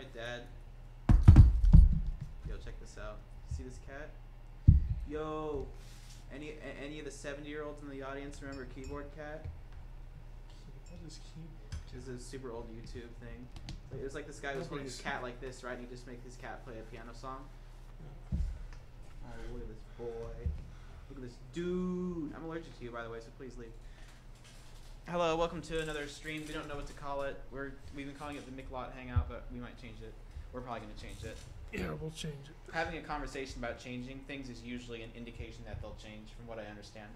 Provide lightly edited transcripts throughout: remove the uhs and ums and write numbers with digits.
Alright, Dad. Yo, check this out. See this cat? Yo, any of the 70-year-olds in the audience remember Keyboard Cat? What is keyboard? It's a super old YouTube thing. It was like this guy was holding his cat like this, right? And he just make his cat play a piano song. Alright, look at this boy. Look at this dude. I'm allergic to you, by the way, so please leave. Hello, welcome to another stream. We don't know what to call it. We've been calling it the MIQLAT Hangout, but we might change it. We're probably going to change it. Yeah, we'll change it. Having a conversation about changing things is usually an indication that they'll change, from what I understand.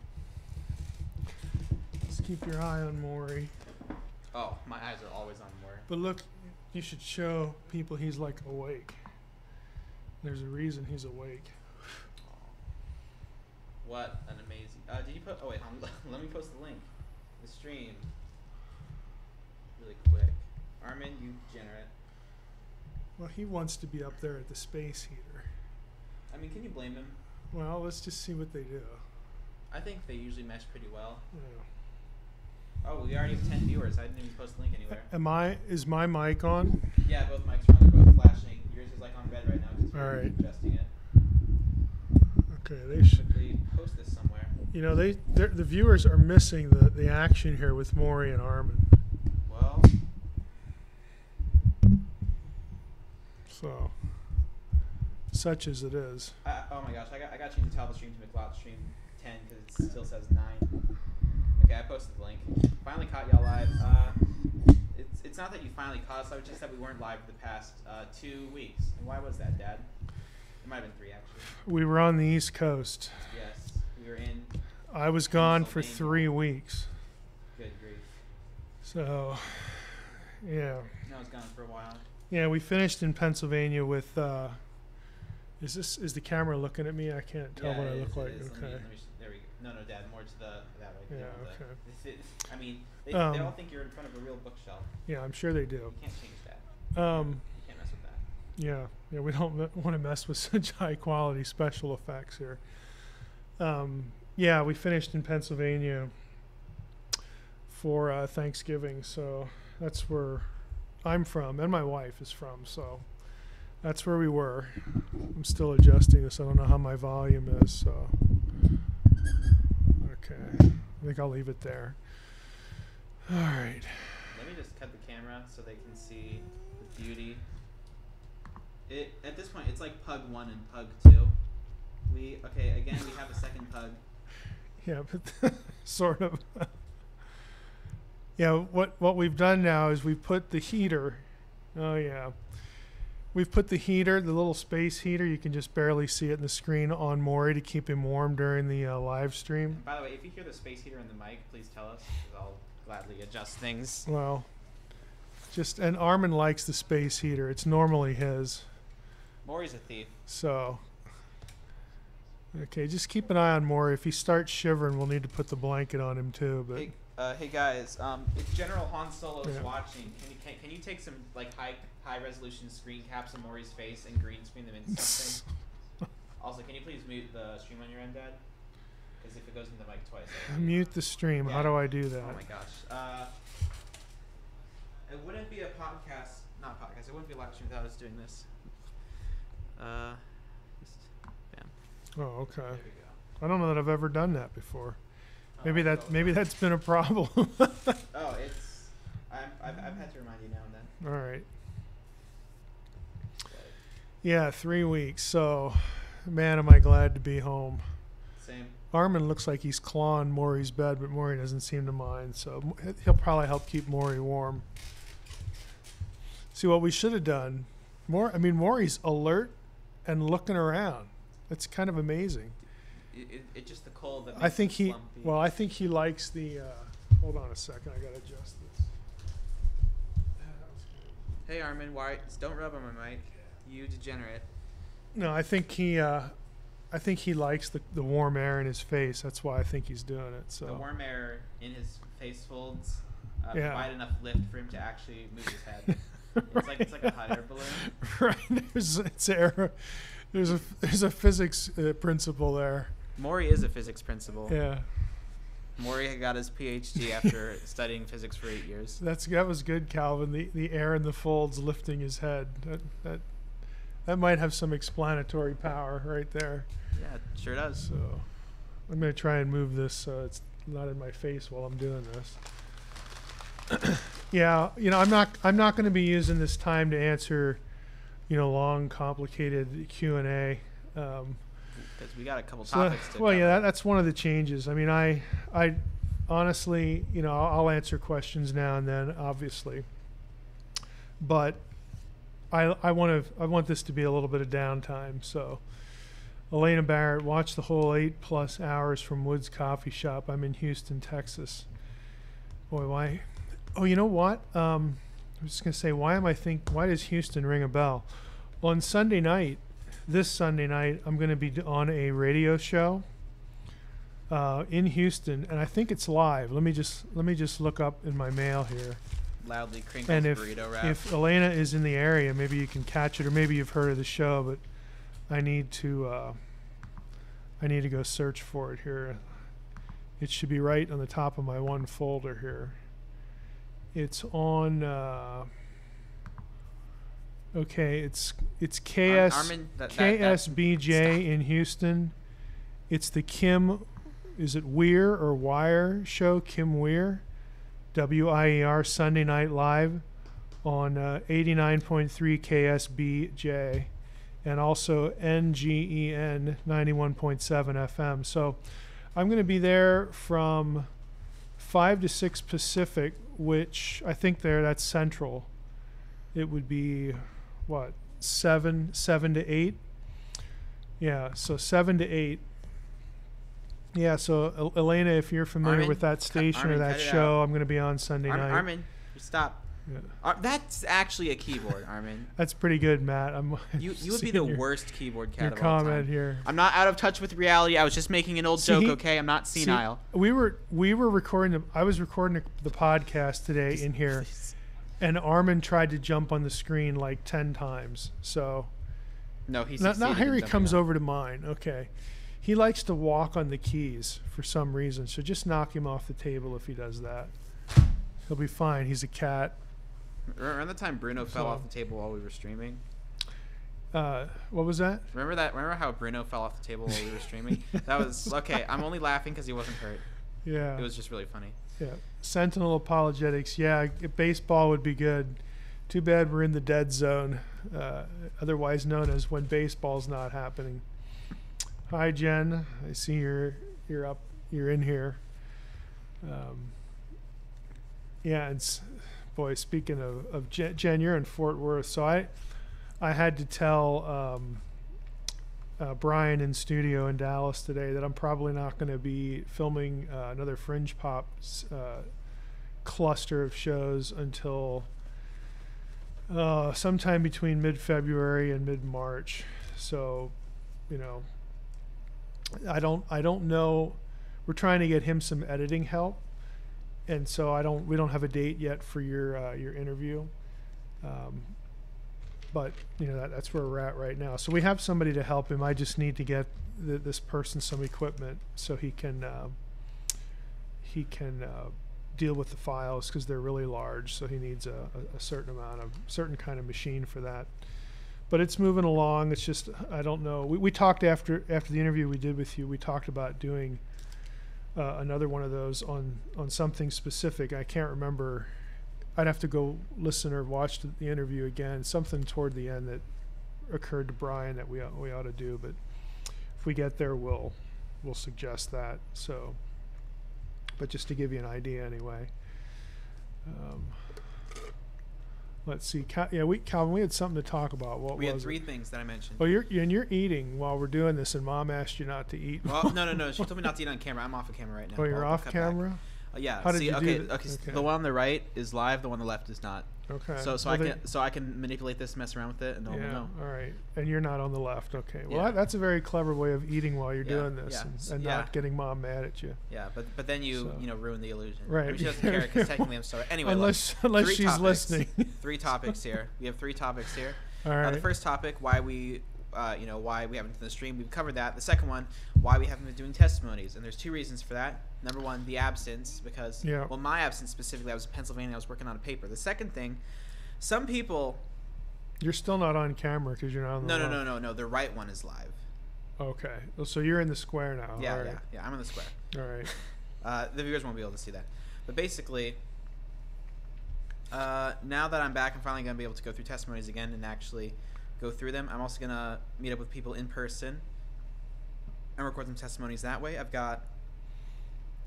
Just keep your eye on Maury. Oh, my eyes are always on Maury. But look, you should show people he's like awake. There's a reason he's awake. What an amazing... did you put... Oh, wait, let me post the link. The stream. Really quick. Armin, you degenerate. Well, he wants to be up there at the space heater. I mean, can you blame him? Well, let's just see what they do. I think they usually mesh pretty well. Yeah. Oh, we already have 10 viewers. I didn't even post the link anywhere. Is my mic on? Yeah, both mics are on. They're both flashing. Yours is like on red right now because All right. adjusting it. Okay, they should. They post this somewhere. You know, the viewers are missing the action here with Maury and Armin. Well. So, such as it is. Oh my gosh, I got to change the title of the stream to MIQLAT stream 10 because it still says 9. Okay, I posted the link. Finally caught y'all live. It's not that you finally caught us, it's just that we weren't live for the past 2 weeks. And why was that, Dad? It might have been 3, actually. We were on the East Coast. Yes, we were in. I was gone for 3 weeks. Good grief. So, yeah. I was gone for a while. Yeah, we finished in Pennsylvania with. Is the camera looking at me? I can't tell what I look like. Okay. There we go. No, Dad, more to that right. Yeah. Okay. I mean, they all think you're in front of a real bookshelf. Yeah, I'm sure they do. You can't change that. You can't mess with that. Yeah, we don't want to mess with such high quality special effects here. Yeah, we finished in Pennsylvania for Thanksgiving, so that's where I'm from, and my wife is from, so that's where we were. I'm still adjusting this. I don't know how my volume is, so okay. I think I'll leave it there. All right. Let me just cut the camera so they can see the beauty. At this point, it's like Pug 1 and Pug 2. Again, we have a second Pug. Yeah, but sort of. Yeah, what we've done now is we've put the heater. Oh yeah, we've put the heater, the little space heater. You can just barely see it in the screen on Maury to keep him warm during the live stream. By the way, if you hear the space heater in the mic, please tell us, because I'll gladly adjust things. Well, and Armin likes the space heater. It's normally his. Maury's a thief. So. Okay, just keep an eye on Maury. If he starts shivering, we'll need to put the blanket on him too. But. Hey guys, if General Han Solo is watching, can you take some like high resolution screen caps of Maury's face and green screen them into something? Also, can you please mute the stream on your end, Dad? Because if it goes into the mic twice. Mute the stream. Yeah. How do I do that? Oh my gosh. It wouldn't be a podcast, not podcast. It wouldn't be a live stream without us doing this. Just bam. Oh, okay. There we go. I don't know that I've ever done that before. Maybe that's been a problem. Oh, I've had to remind you now and then. All right. Yeah, 3 weeks. So, man, am I glad to be home. Same. Armin looks like he's clawing Maury's bed, but Maury doesn't seem to mind. So he'll probably help keep Maury warm. See what we should have done. Maury's alert and looking around. It's kind of amazing. It's just the cold that makes I think he likes the. Hold on a second, I gotta adjust this. Hey Armin, don't rub on my mic. You degenerate. No, I think he likes the warm air in his face. That's why I think he's doing it. So the warm air in his face folds provide enough lift for him to actually move his head. It's like a hot air balloon. Right. There's a physics principle there. Maury is a physics principle. Yeah. Maury got his PhD after studying physics for 8 years. That was good, Calvin. The air in the folds lifting his head. That might have some explanatory power right there. Yeah, it sure does. So I'm going to try and move this so it's not in my face while I'm doing this. Yeah, I'm not going to be using this time to answer, long, complicated Q&A. Because we got a couple topics to well, cover. yeah, that's one of the changes. I mean, I honestly, I'll answer questions now and then, obviously, but I want this to be a little bit of downtime. So, Elena Barrett, watch the whole 8+ hours from Woods Coffee Shop. I'm in Houston, Texas. Boy, why? Oh, you know what? I was just gonna say, why does Houston ring a bell? On Sunday night. This Sunday night, I'm going to be on a radio show in Houston, and I think it's live. Let me just look up in my mail here. Loudly crinkles And burrito wrap. if Elena is in the area, maybe you can catch it, or maybe you've heard of the show. But I need to go search for it here. It should be right on the top of my one folder here. It's on. Okay, it's KSBJ in Houston. It's the Kim, is it Weir or Wire show? Kim Weir, WIER, Sunday Night Live on 89.3 KSBJ, and also NGEN 91.7 FM. So I'm going to be there from 5 to 6 Pacific, which I think that's Central. It would be what, 7 to 8? Yeah, so 7 to 8. Yeah, so Elena, if you're familiar Armin, with that station or that show, I'm going to be on Sunday night. Armin, stop. Yeah. That's actually a keyboard, Armin. That's pretty good, Matt. You would be the worst keyboard cat your of all time. comment here. I'm not out of touch with reality. I was just making an old joke, okay? I'm not senile. We were recording. I was recording the podcast today in here. Please. And Armin tried to jump on the screen like 10 times. So no, he's now here he comes over to mine. Okay. He likes to walk on the keys for some reason. So just knock him off the table if he does that. He'll be fine. He's a cat. Remember the time Bruno fell off the table while we were streaming? What was that? Remember how Bruno fell off the table while we were streaming? That was okay. I'm only laughing because he wasn't hurt. Yeah. It was just really funny. Yeah. Sentinel Apologetics. Yeah, baseball would be good. Too bad we're in the dead zone, otherwise known as when baseball's not happening. Hi, Jen. I see you're up. You're in here. Yeah, and boy, speaking of Jen, you're in Fort Worth. So I had to tell Brian in studio in Dallas today that I'm probably not going to be filming another Fringe Pop cluster of shows until sometime between mid-February and mid-March. So, I don't know. We're trying to get him some editing help, and so we don't have a date yet for your interview. But that's where we're at right now. So we have somebody to help him. I just need to get this person some equipment so he can deal with the files because they're really large. So he needs a certain kind of machine for that. But it's moving along. It's just I don't know. We talked after the interview we did with you. We talked about doing another one of those on something specific. I can't remember. I'd have to go listen or watch the interview again. Something toward the end that occurred to Brian that we ought to do. But if we get there, we'll suggest that. So, but just to give you an idea, anyway. Let's see. Calvin, we had something to talk about. We had 3 things that I mentioned. Oh, you're eating while we're doing this, and Mom asked you not to eat. Well, no. She told me not to eat on camera. I'm off of camera right now. Oh, you're off camera? Yeah. How did you do that? Okay. The one on the right is live. The one on the left is not. Okay. So I can manipulate this, mess around with it, and no one will know. All right. And you're not on the left. Okay. Well, Yeah. that's a very clever way of eating while you're doing this, and Yeah. not getting Mom mad at you. Yeah, but then you ruin the illusion. Right. I mean, she doesn't care because technically I'm sorry. Anyway, unless look, she's listening. 3 topics here. We have 3 topics here. All right. The first topic: why we you know, why we haven't done the stream. We've covered that. The second one, why we haven't been doing testimonies. And there's 2 reasons for that. Number one, the absence, because, well, my absence specifically, I was in Pennsylvania, I was working on a paper. The second thing, some people... You're still not on camera because you're not on the No. The right one is live. Okay. So you're in the square now. Yeah, all right. yeah, I'm in the square. All right. The viewers won't be able to see that. But basically, now that I'm back, I'm finally going to be able to go through testimonies again and actually go through them. I'm also going to meet up with people in person and record some testimonies that way. I've got,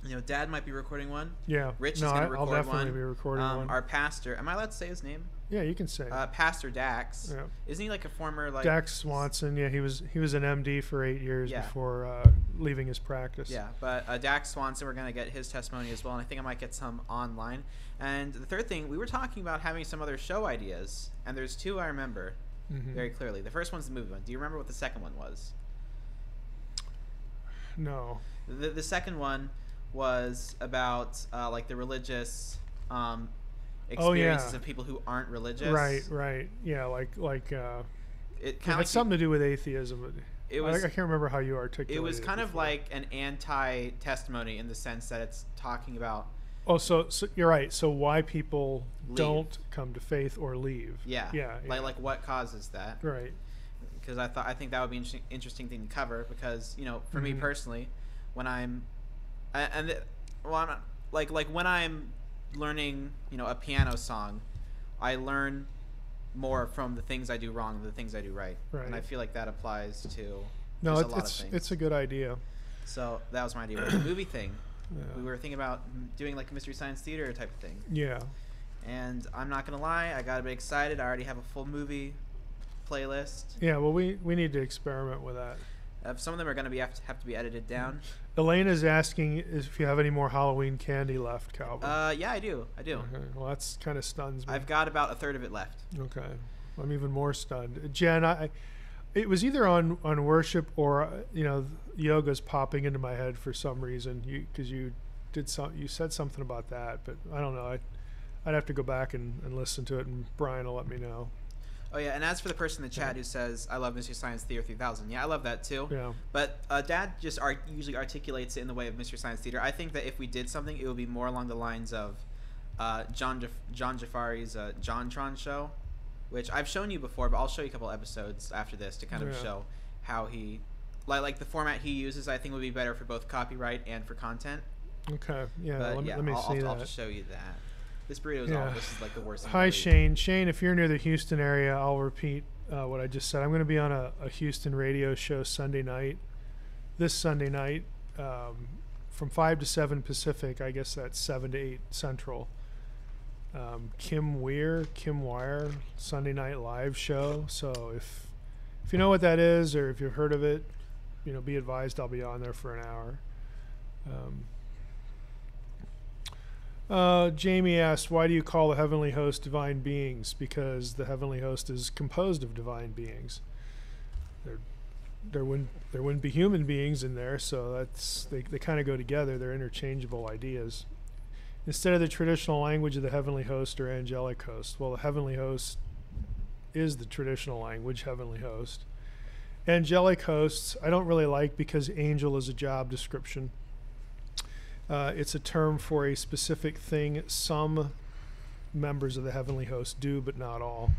you know, Dad might be recording one. Yeah. Rich is going to record one. I'll definitely be recording one. Our pastor, am I allowed to say his name? Yeah, you can say. Pastor Dax. Yeah. Isn't he like a former like Dax Swanson? Yeah, he was an MD for 8 years before leaving his practice. Yeah, but Dax Swanson, we're gonna get his testimony as well, and I think I might get some online. And the third thing, we were talking about having some other show ideas, and there's 2 I remember very clearly. The first one's the movie one. Do you remember what the second one was? No. The second one was about like the religious experiences of people who aren't religious. Right. Yeah, like it had something to do with atheism. It was, I can't remember how you articulated it. It was kind of like an anti-testimony in the sense that it's talking about. Oh, so you're right. So why people don't come to faith or leave? Yeah. Like what causes that? Right. Because I think that would be an interesting thing to cover, because, you know, for me personally, when I'm when I'm learning, you know, a piano song, I learn more from the things I do wrong than the things I do right. And I feel like that applies to a lot of things. It's a good idea. So that was my idea. With the movie thing, we were thinking about doing like a Mystery Science Theater type of thing. Yeah. And I'm not gonna lie, I got a bit excited. I already have a full movie playlist. Yeah, well, we need to experiment with that. Some of them are going to have to be edited down. Elena's asking if you have any more Halloween candy left, Calvin. Yeah, I do. Okay. Well, that's kind of stuns me. I've got about a third of it left. Okay. I'm even more stunned. Jen, it was either on worship or, you know, yoga's popping into my head for some reason, because you said something about that, but I don't know. I'd have to go back and listen to it, and Brian will let me know. Oh, yeah, and as for the person in the chat who says, I love Mystery Science Theater 3000, yeah, I love that too. Yeah. But Dad just usually articulates it in the way of Mystery Science Theater. I think that if we did something, it would be more along the lines of John Jafari's JonTron show, which I've shown you before, but I'll show you a couple episodes after this to kind of show how he, like the format he uses, I think would be better for both copyright and for content. Okay, yeah, but let me see that. I'll just show you that. This burrito is this is like the worst thing. Hi, Shane. Shane, if you're near the Houston area, I'll repeat what I just said. I'm going to be on a Houston radio show Sunday night. This Sunday night, from 5 to 7 Pacific. I guess that's 7 to 8 Central. Kim Wire, Sunday Night Live show. So if you know what that is, or if you've heard of it, you know, be advised I'll be on there for an hour. Jamie asked, why do you call the heavenly host divine beings? Because the heavenly host is composed of divine beings. There wouldn't be human beings in there, so they kind of go together. They're interchangeable ideas. Instead of the traditional language of the heavenly host or angelic host, well, the heavenly host is the traditional language, heavenly host. Angelic hosts, I don't really like, because angel is a job description. It's a term for a specific thing some members of the heavenly host do, but not all.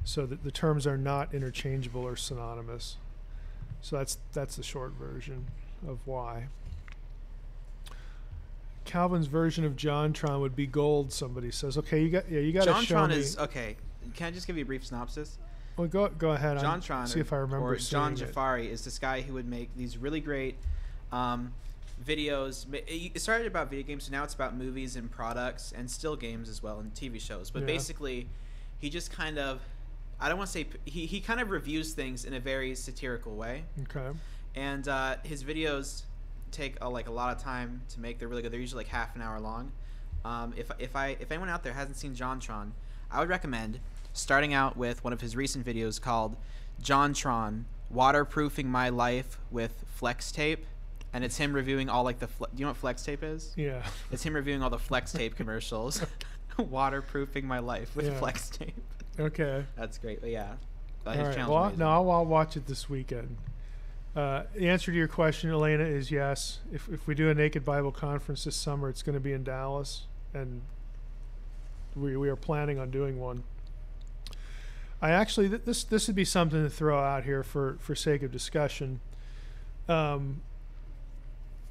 So the terms are not interchangeable or synonymous. So that's the short version of why. Calvin's version of JonTron would be gold, somebody says. Okay, you got to show me. JonTron is okay. Can I just give you a brief synopsis? Well, go ahead. JonTron, see if I remember. Or John Jafari is this guy who would make these really great videos. It started about video games, so now it's about movies and products and still games as well, and TV shows. But basically, he just kind of, I don't want to say, he kind of reviews things in a very satirical way. Okay. And his videos take a lot of time to make. They're really good. They're usually like half an hour long. If anyone out there hasn't seen JonTron, I would recommend starting out with one of his recent videos called JonTron Waterproofing My Life with Flex Tape. And it's him reviewing all like do you know what flex tape is? Yeah. It's him reviewing all the flex tape commercials. Waterproofing my life with flex tape. Okay. That's great. But yeah. All his right. channel's Well, amazing. no, I'll watch it this weekend. The answer to your question, Elena, is yes. If we do a Naked Bible conference this summer, it's going to be in Dallas, and we are planning on doing one. I actually this would be something to throw out here for sake of discussion.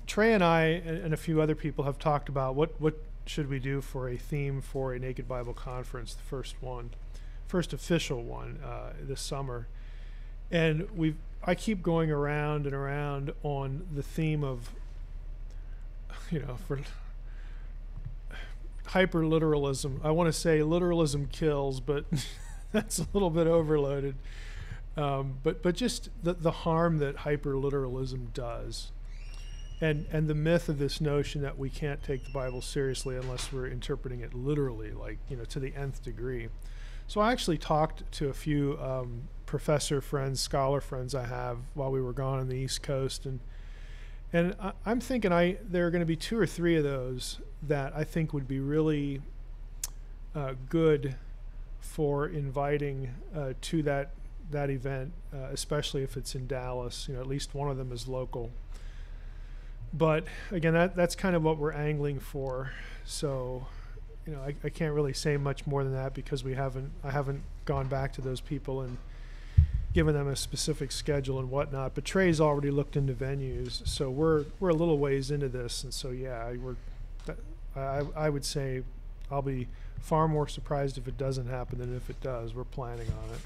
Trey and I and a few other people have talked about what should we do for a theme for a Naked Bible conference, the first official one this summer, and I keep going around and around on the theme of, for hyper-literalism. I want to say literalism kills, but that's a little bit overloaded. But just the harm that hyper-literalism does. And the myth of this notion that we can't take the Bible seriously unless we're interpreting it literally, like, to the nth degree. So I actually talked to a few professor friends, scholar friends I have while we were gone on the East Coast, and I'm thinking there are going to be 2 or 3 of those that I think would be really good for inviting to that event, especially if it's in Dallas. At least one of them is local. But again, that's kind of what we're angling for. So, I can't really say much more than that because I haven't gone back to those people and given them a specific schedule and whatnot. But Trey's already looked into venues, so we're a little ways into this, and so yeah, I would say I'll be far more surprised if it doesn't happen than if it does. We're planning on it.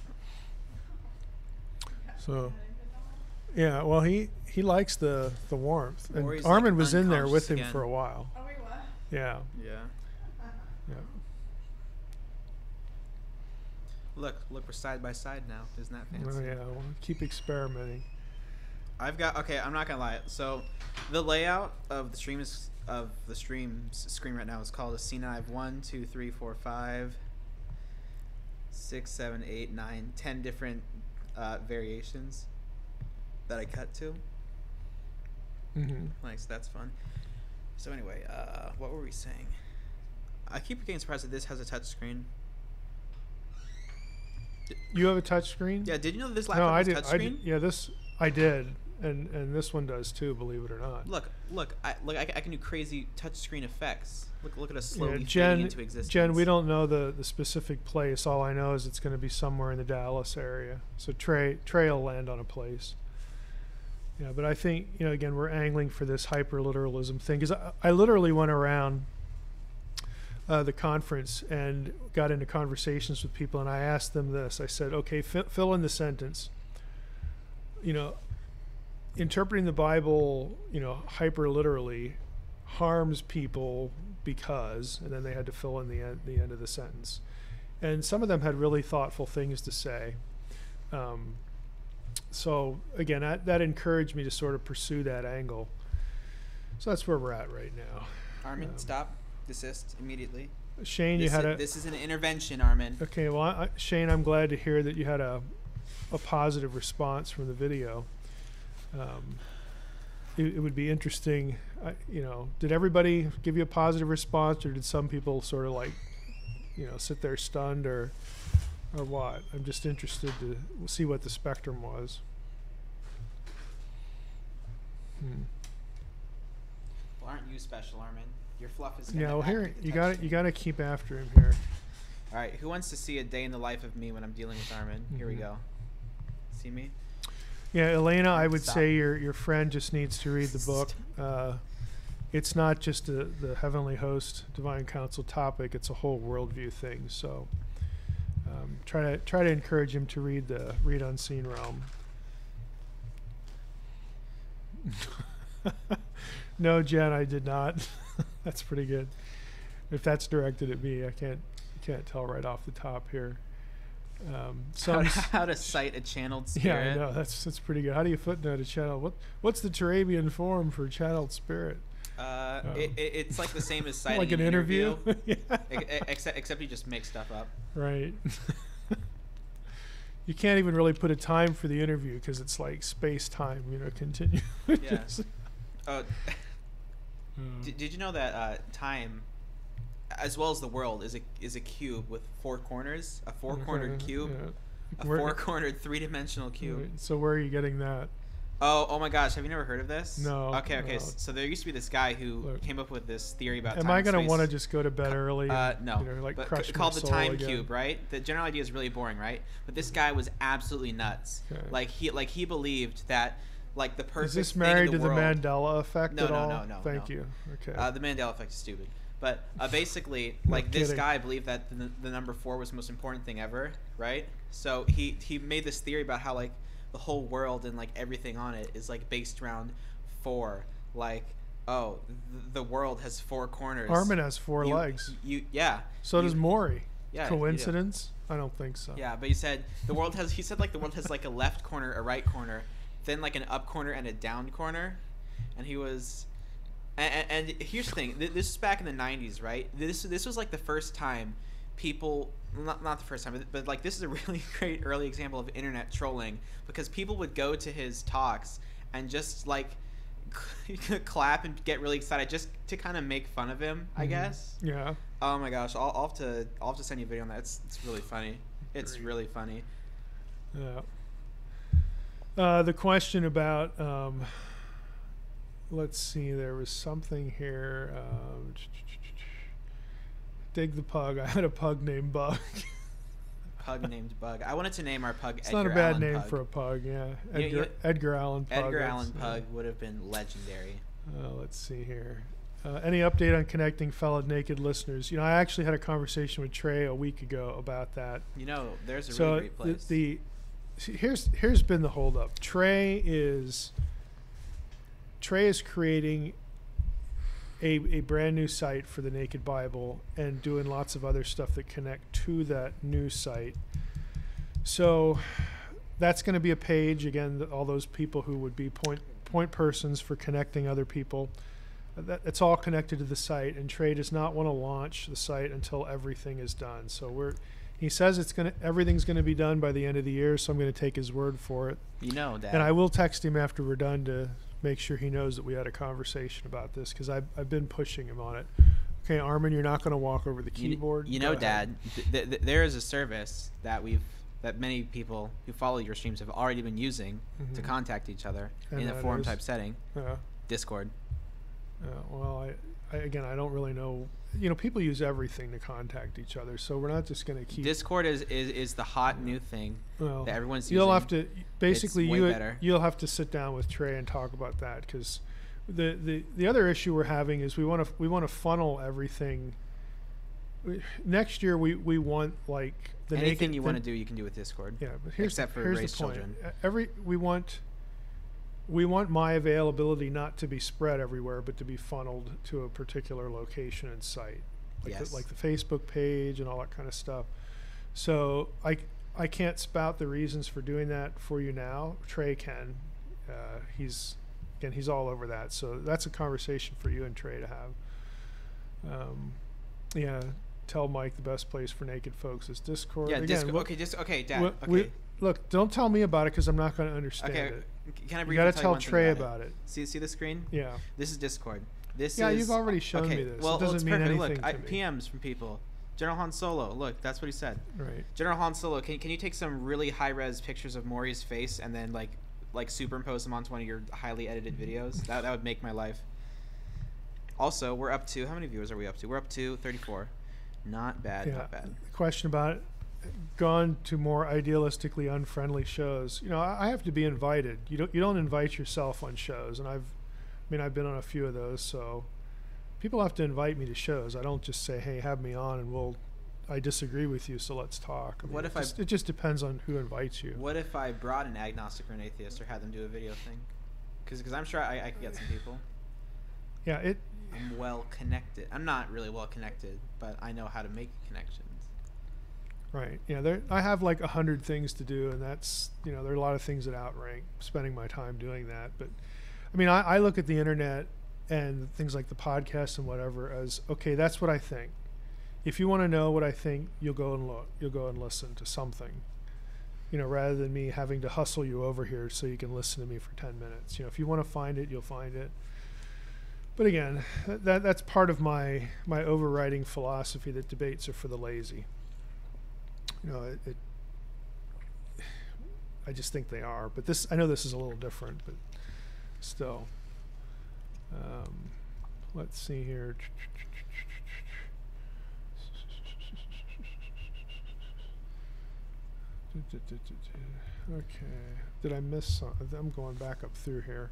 So. Yeah, well, he likes the warmth, and Armin was in there with him for a while. Oh, wait, what? Yeah. Yeah. Yeah. Look, we're side by side now. Isn't that fancy? Oh yeah, well, keep experimenting. I'm not gonna lie. So, the layout of the stream's screen right now is called a scene. I have 1, 2, 3, 4, 5, 6, 7, 8, 9, 10 different variations that I cut to. Mm-hmm. Nice, that's fun. So anyway, what were we saying? I keep getting surprised that this has a touch screen. You have a touch screen? Yeah, did you know that this laptop has touch screen? Yeah, I did, and this one does too. Believe it or not. Look! I can do crazy touch screen effects. Look at us slowly fading Jen, into existence. Jen, we don't know the specific place. All I know is it's going to be somewhere in the Dallas area. So Trey will land on a place. Yeah, but I think, again, we're angling for this hyper-literalism thing, because I literally went around the conference and got into conversations with people, and I asked them this. I said, okay, fill in the sentence. Interpreting the Bible, hyper-literally harms people because, and then they had to fill in the end of the sentence. And some of them had really thoughtful things to say. So again, that encouraged me to sort of pursue that angle. So that's where we're at right now. Armin, stop, desist immediately. Shane, this is an intervention, Armin. Okay, well, Shane, I'm glad to hear that you had a positive response from the video. It would be interesting, did everybody give you a positive response, or did some people sort of sit there stunned, or what? I'm just interested to see what the spectrum was. Well, aren't you special, Armin? Your fluff is. Yeah, well, here you got to keep after him here. All right, who wants to see a day in the life of me when I'm dealing with Armin? Mm-hmm. Here we go. See me? Yeah, Elena, I would say your friend just needs to read the book. It's not just the Heavenly Host Divine Council topic; it's a whole worldview thing. So. Try to encourage him to read Unseen Realm. No, Jen, I did not. That's pretty good. If that's directed at me, I can't tell right off the top here. How to cite a channeled spirit. Yeah, I know, that's pretty good. How do you footnote a channel? What's the Turabian form for channeled spirit? It's like the same as citing like an interview. Yeah. Except you just make stuff up. Right. You can't even really put a time for the interview because it's like space time, continue. Yeah. Did you know that time, as well as the world, is a cube with 4 corners, a 4-cornered cube? A four-cornered, three-dimensional cube. Right, so where are you getting that? Oh my gosh! Have you never heard of this? No. Okay. No. So there used to be this guy who came up with this theory about. Am I gonna want to just go to bed early? And, no. You know, like but crush called my the soul time again? cube, right? The general idea is really boring, right? But this guy was absolutely nuts. Okay. He believed that like the perfect. Is this thing married in to the world, the Mandela effect No, at no, all? no. Thank you. Okay. The Mandela effect is stupid. But basically, No like this kidding. guy believed that the number 4 was the most important thing ever, right? So he made this theory about how like the whole world and like everything on it is like based around 4. Like, oh, the world has 4 corners. Armin has 4 legs. Yeah. So does Maury. Yeah. Coincidence? I don't think so. Yeah, but he said the world has like a left corner, a right corner, then like an up corner and a down corner, and he was. And here's the thing. This is back in the 90s, right? This was like the first time people, not the first time, but like this is a really great early example of internet trolling, because people would go to his talks and just like clap and get really excited just to kind of make fun of him, I guess. Yeah. Oh my gosh, I'll have to send you a video on that. It's really funny. It's really funny. Yeah. The question about let's see, there was something here. Dig the pug. I had a pug named Bug. Pug named Bug. I wanted to name our pug It's Edgar not a bad Allan name Pug. for a pug, yeah. You know, Edgar Allan Pug. Edgar Allan Pug would have been legendary. Let's see here. Any update on connecting fellow naked listeners? You know, I actually had a conversation with Trey a week ago about that. You know, there's a really great place. Here's been the holdup. Trey is creating a brand new site for the Naked Bible and doing lots of other stuff that connect to that new site. So that's going to be a page, again, all those people who would be point persons for connecting other people. It's all connected to the site, and Trey does not want to launch the site until everything is done. So he says everything's going to be done by the end of the year, so I'm going to take his word for it. You know that. And I will text him after we're done to make sure he knows that we had a conversation about this, because I've been pushing him on it. Okay, Armin, you're not going to walk over the keyboard. You know, Dad, there is a service that many people who follow your streams have already been using to contact each other in a forum type setting. Discord. Well, I don't really know. You know, people use everything to contact each other, so we're not just going to keep. Discord is the hot new thing that everyone's using. You'll have to basically you'll have to sit down with Trey and talk about that, because the other issue we're having is we want to funnel everything. Next year we want like anything you want to do, you can do with Discord. Yeah, but here's the point. Children. We want my availability not to be spread everywhere, but to be funneled to a particular location and site, like the Facebook page and all that kind of stuff. So I can't spout the reasons for doing that for you now. Trey can. He's all over that. So that's a conversation for you and Trey to have. Tell Mike the best place for naked folks is Discord. Yeah, Again, Discord. Okay, Dad. Okay. Look, don't tell me about it, because I'm not going to understand it. Can I briefly you got to tell tell Trey about it. See the screen? Yeah. This is Discord. You've already shown me this. Well, it doesn't it's mean perfect. anything Look, to me. PMs from people. General Han Solo. Look, that's what he said. Right. General Han Solo. Can you take some really high res pictures of Maury's face and then like superimpose them onto one of your highly edited videos? That would make my life. Also, we're up to, how many viewers are we up to? We're up to 34. Not bad. Not bad. Question about it. Gone to more idealistically unfriendly shows. You know, I have to be invited. You don't invite yourself on shows, and I've been on a few of those. So people have to invite me to shows. I don't just say, hey, have me on, and I disagree with you, so let's talk. It just depends on who invites you. What if I brought an agnostic or an atheist, or had them do a video thing? Because I'm sure I could get some people. Yeah, I'm well connected. I'm not really well connected, but I know how to make connections. Right. Yeah. I have like 100 things to do, and that's, there are a lot of things that outrank spending my time doing that. But I mean, I look at the internet and things like the podcast and whatever as, okay, that's what I think. If you want to know what I think, you'll go and look. You'll go and listen to something. Rather than me having to hustle you over here so you can listen to me for 10 minutes. If you want to find it, you'll find it. But again, that's part of my overriding philosophy that debates are for the lazy. I just think they are. But I know this is a little different, but still. Let's see here. Okay. Did I miss something? I'm going back up through here.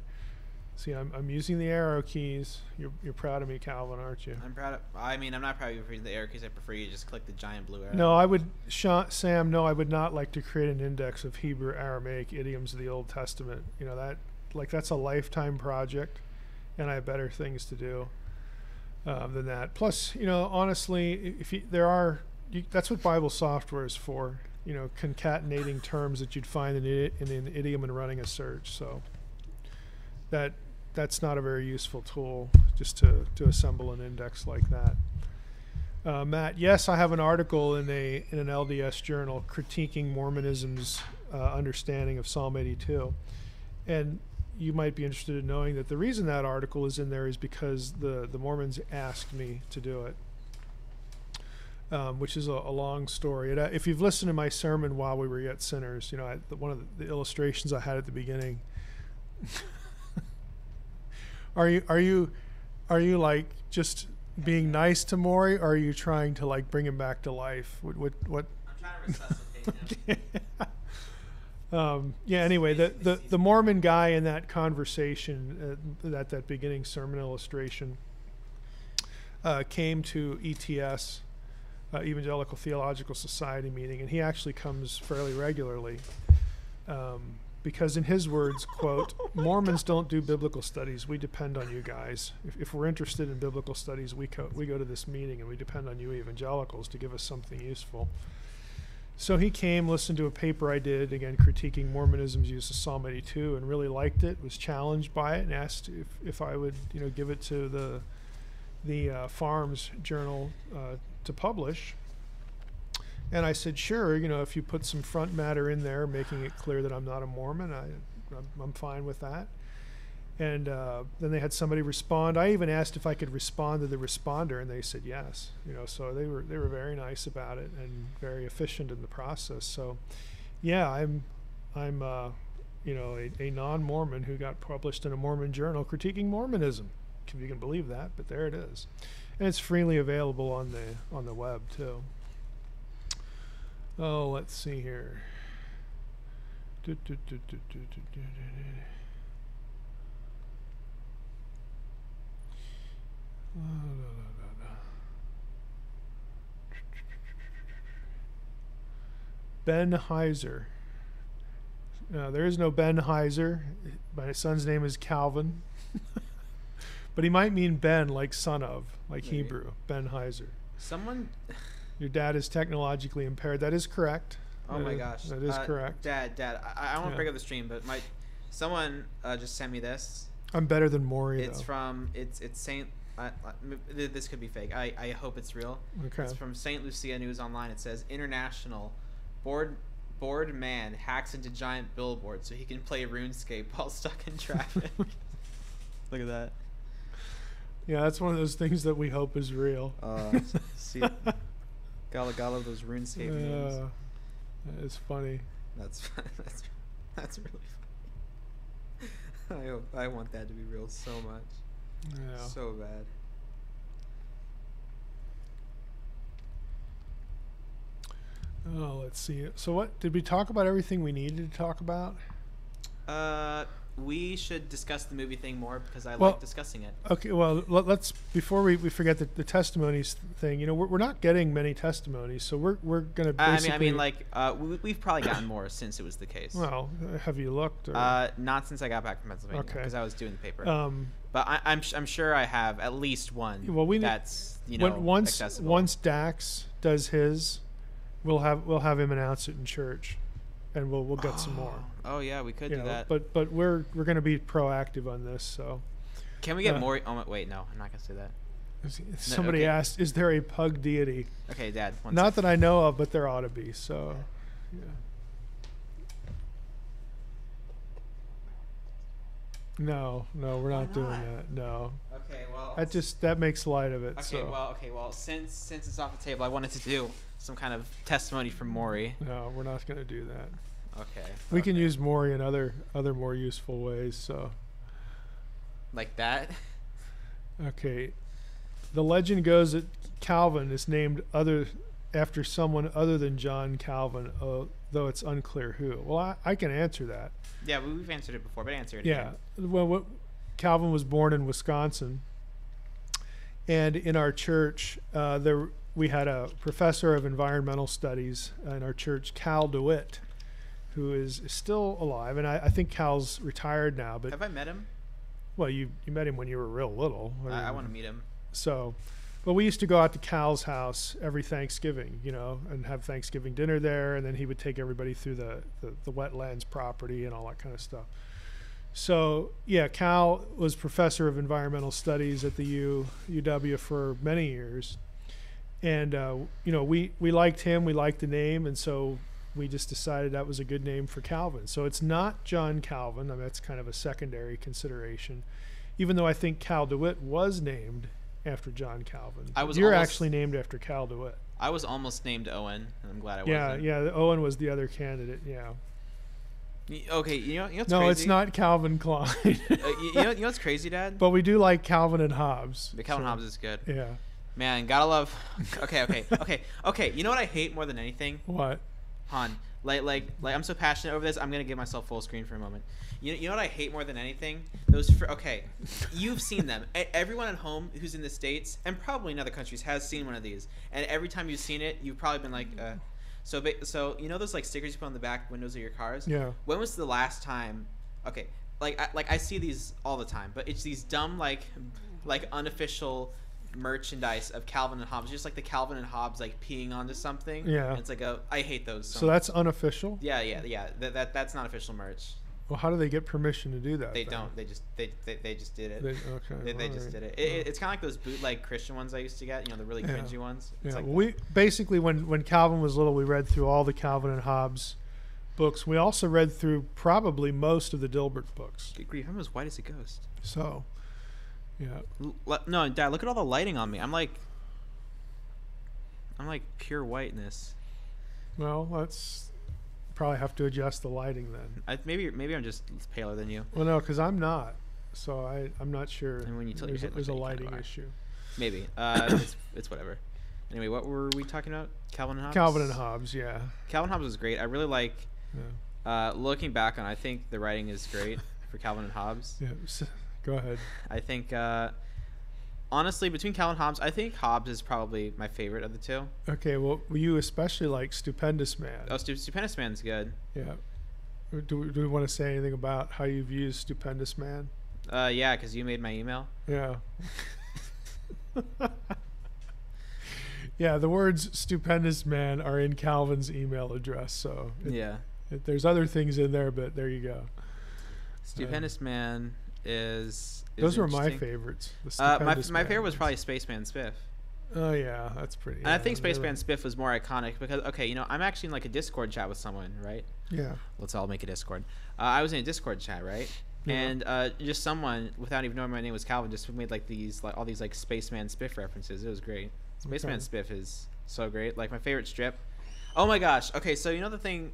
See, I'm using the arrow keys. You're proud of me, Calvin, aren't you? I'm proud of. I mean, I'm not proud of you for using the arrow keys. I prefer you to just click the giant blue arrow. No, I would, Sam. No, I would not like to create an index of Hebrew, Aramaic idioms of the Old Testament. You know that's a lifetime project, and I have better things to do than that. Plus, honestly, that's what Bible software is for. Concatenating terms that you'd find in an idiom and running a search. So that's not a very useful tool just to assemble an index like that. Matt, yes, I have an article in an LDS journal critiquing Mormonism's understanding of Psalm 82, and you might be interested in knowing that the reason that article is in there is because the Mormons asked me to do it, which is a long story. If you've listened to my sermon while we were yet sinners, one of the illustrations I had at the beginning. Are you like just being nice to Maury, or are you trying to like bring him back to life? What? I'm trying to resuscitate him. Yeah. Anyway, the Mormon guy in that conversation, that beginning sermon illustration, came to ETS, Evangelical Theological Society meeting, and he actually comes fairly regularly. Because in his words, quote, Mormons don't do biblical studies. We depend on you guys. If we're interested in biblical studies, we go to this meeting, and we depend on you evangelicals to give us something useful. So he came, listened to a paper I did, again, critiquing Mormonism's use of Psalm 82, and really liked it, was challenged by it, and asked if I would give it to the Farms Journal to publish. And I said, sure, if you put some front matter in there, making it clear that I'm not a Mormon, I'm fine with that. And then they had somebody respond. I even asked if I could respond to the responder, and they said yes. So they were very nice about it and very efficient in the process. So, yeah, I'm a non-Mormon who got published in a Mormon journal critiquing Mormonism, if you can believe that. But there it is, and it's freely available on the web too. Oh, let's see here. Ben Heiser. There is no Ben Heiser. My son's name is Calvin. But he might mean Ben, like son of, like maybe. Hebrew. Ben Heiser. Your dad is technologically impaired. That is correct. Oh my gosh. That is correct. Dad, I won't break up the stream, but someone just sent me this. I'm better than Maury, It's from, it's Saint, this could be fake. I hope it's real. Okay. It's from St. Lucia News Online. It says, International bored man hacks into giant billboard so he can play RuneScape while stuck in traffic. Look at that. Yeah, that's one of those things that we hope is real. See, gotta love those RuneScape names. That is funny. That's really funny. I want that to be real so much. Yeah. So bad. Oh, let's see. So what did we talk about? Everything we needed to talk about? We should discuss the movie thing more because I like discussing it. Okay, well, let's before we forget the testimonies thing. We're not getting many testimonies, so we're going to basically. We've probably gotten more since it was the case. Well, have you looked? Or? Not since I got back from Pennsylvania because I was doing the paper. But I'm sure I have at least one. Well, that's accessible. Once Dax does his, we'll have him announce it in church. And we'll get some more. Oh yeah, we could do that. But we're going to be proactive on this. So can we get more? Oh wait, no, I'm not going to say that. Somebody asked, "Is there a pug deity?" Okay, Dad. Not that I know of, but there ought to be. So, yeah. No, we're not doing that. No. Okay, well. That makes light of it. Okay, well, since it's off the table, I wanted to do some kind of testimony from Maury. No, we're not going to do that. Okay. We can use Maury in other more useful ways. So. Like that. Okay. The legend goes that Calvin is named after someone other than John Calvin, though it's unclear who. Well, I can answer that. Yeah, we've answered it before, but answer it Yeah. again. Well, Calvin was born in Wisconsin, and in our church, we had a professor of environmental studies in our church, Cal DeWitt, who is still alive, and I think Cal's retired now. But have I met him? Well, you met him when you were real little. I want to meet him. So, but we used to go out to Cal's house every Thanksgiving, and have Thanksgiving dinner there, and then he would take everybody through the wetlands property and all that kind of stuff. So, yeah, Cal was professor of environmental studies at the UW for many years. And, we liked him, we liked the name, and so we just decided that was a good name for Calvin. So it's not John Calvin. I mean, that's kind of a secondary consideration, even though I think Cal DeWitt was named after John Calvin. You're actually named after Cal DeWitt. I was almost named Owen, and I'm glad I wasn't. Yeah, Owen was the other candidate, yeah. Okay, you know what's no, crazy? It's not Calvin Klein. you know what's crazy, Dad? But we do like Calvin and Hobbes. Calvin Hobbes is good. Yeah. Man, gotta love. Okay. You know what I hate more than anything? What? Han, like I'm so passionate over this. I'm gonna give myself full screen for a moment. You know what I hate more than anything? You've seen them. Everyone at home who's in the States and probably in other countries has seen one of these. And every time you've seen it, you've probably been like, So you know those like stickers you put on the back windows of your cars? Yeah. When was the last time? Okay, I see these all the time, but it's these dumb like unofficial merchandise of Calvin and Hobbes, just like the Calvin and Hobbes like peeing onto something. Yeah. And it's like I hate those. So that's unofficial? Yeah. That's not official merch. Well, how do they get permission to do that? They don't. They just did it. They just did it. It's kind of like those bootleg Christian ones I used to get. The really cringy ones. It's like we basically when Calvin was little, we read through all the Calvin and Hobbes books. We also read through probably most of the Dilbert books. Good grief, I'm as white as a ghost. So, yeah. No, Dad, look at all the lighting on me. I'm like pure whiteness. Well, let's probably have to adjust the lighting then. Maybe I'm just paler than you. Well, no, because I'm not. So I'm not sure. And when you tilt your head, there's a lighting issue. Maybe. It's whatever. Anyway, what were we talking about? Calvin and Hobbes? Calvin and Hobbes, yeah. Calvin and Hobbes was great. I really like. Yeah. Looking back on, I think the writing is great for Calvin and Hobbes. Yeah. Go ahead. I think. Honestly, between Calvin and Hobbes, I think Hobbes is probably my favorite of the two. Okay, well, you especially like Stupendous Man. Oh, Stupendous Man's good. Yeah. Do we want to say anything about how you've used Stupendous Man? Yeah, because you made my email. Yeah. Yeah, the words Stupendous Man are in Calvin's email address, so... there's other things in there, but there you go. Stupendous Man is those were my favorites. My favorite was probably Spaceman Spiff. Oh yeah, that's pretty. And I think Spaceman Spiff was more iconic because I'm actually in like a Discord chat with someone, right? Yeah. Let's all make a Discord. I was in a Discord chat, right? Yeah. And just someone without even knowing my name was Calvin just made like all these like Spaceman Spiff references. It was great. Spaceman Spiff is so great. Like my favorite strip. Oh my gosh. Okay, so the thing.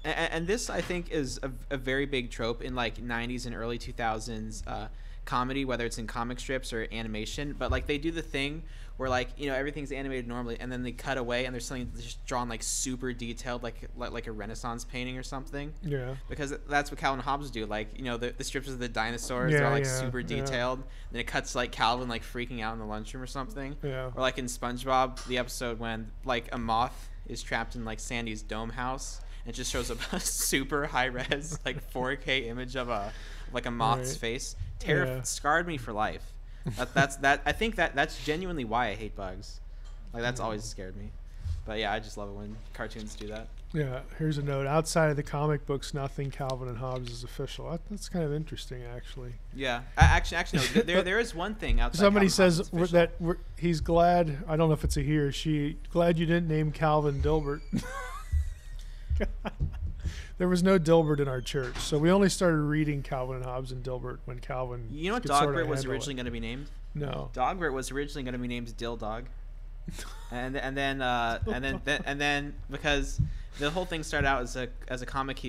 And this, I think, is a very big trope in, like, 90s and early 2000s comedy, whether it's in comic strips or animation. But, like, they do the thing where, like, everything's animated normally, and then they cut away, and there's something just drawn, like, super detailed, like a Renaissance painting or something. Yeah. Because that's what Calvin and Hobbes do. Like, the strips of the dinosaurs, they're, like, super detailed. Then it cuts, like, Calvin, like, freaking out in the lunchroom or something. Yeah. Or, like, in SpongeBob, the episode when, like, a moth is trapped in, like, Sandy's dome house. It just shows up a super high res like 4K image of a moth's face. Scarred me for life. I think that's genuinely why I hate bugs. Like that's always scared me. But yeah, I just love it when cartoons do that. Yeah, here's a note. Outside of the comic books, nothing Calvin and Hobbes is official. That's kind of interesting, actually. Yeah, actually, no. There is one thing outside. Somebody Calvin says that he's glad. I don't know if it's a he or she. Glad you didn't name Calvin Dilbert. There was no Dilbert in our church, so we only started reading Calvin and Hobbes and Dilbert when Calvin. You know what Dogbert was originally going to be named? No. Dogbert was originally going to be named Dill Dog, and then because the whole thing started out as a comic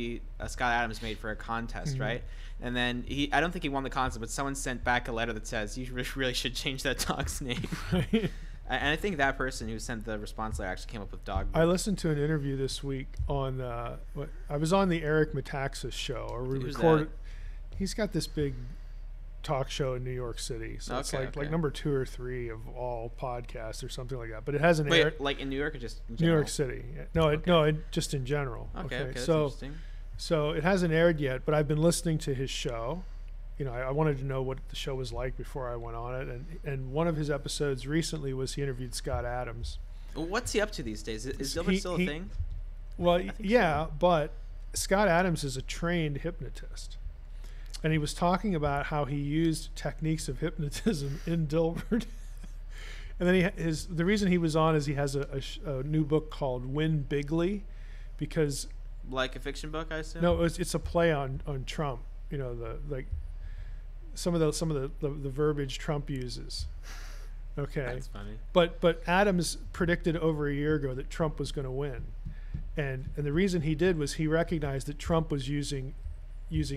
Scott Adams made for a contest, right? And then I don't think he won the contest, but someone sent back a letter that says you really should change that dog's name. Right. And I think that person who sent the response letter actually came up with dog. I listened to an interview this week on I was on the Eric Metaxas show, or we recorded. He's got this big talk show in New York City, so it's like number 2 or 3 of all podcasts or something like that. But it hasn't aired. Like in New York or just in New York City? No, just in general. Okay, that's so interesting. So it hasn't aired yet, but I've been listening to his show. I wanted to know what the show was like before I went on it, and one of his episodes recently was he interviewed Scott Adams. What's he up to these days? Is Dilbert still a thing? Well, yeah, but Scott Adams is a trained hypnotist, and he was talking about how he used techniques of hypnotism in Dilbert. And then the reason he was on is he has a new book called Win Bigly, because like a fiction book, I assume. No, it's a play on Trump. Some of the verbiage Trump uses. Okay. That's funny. But Adams predicted over a year ago that Trump was going to win. And the reason he did was he recognized that Trump was using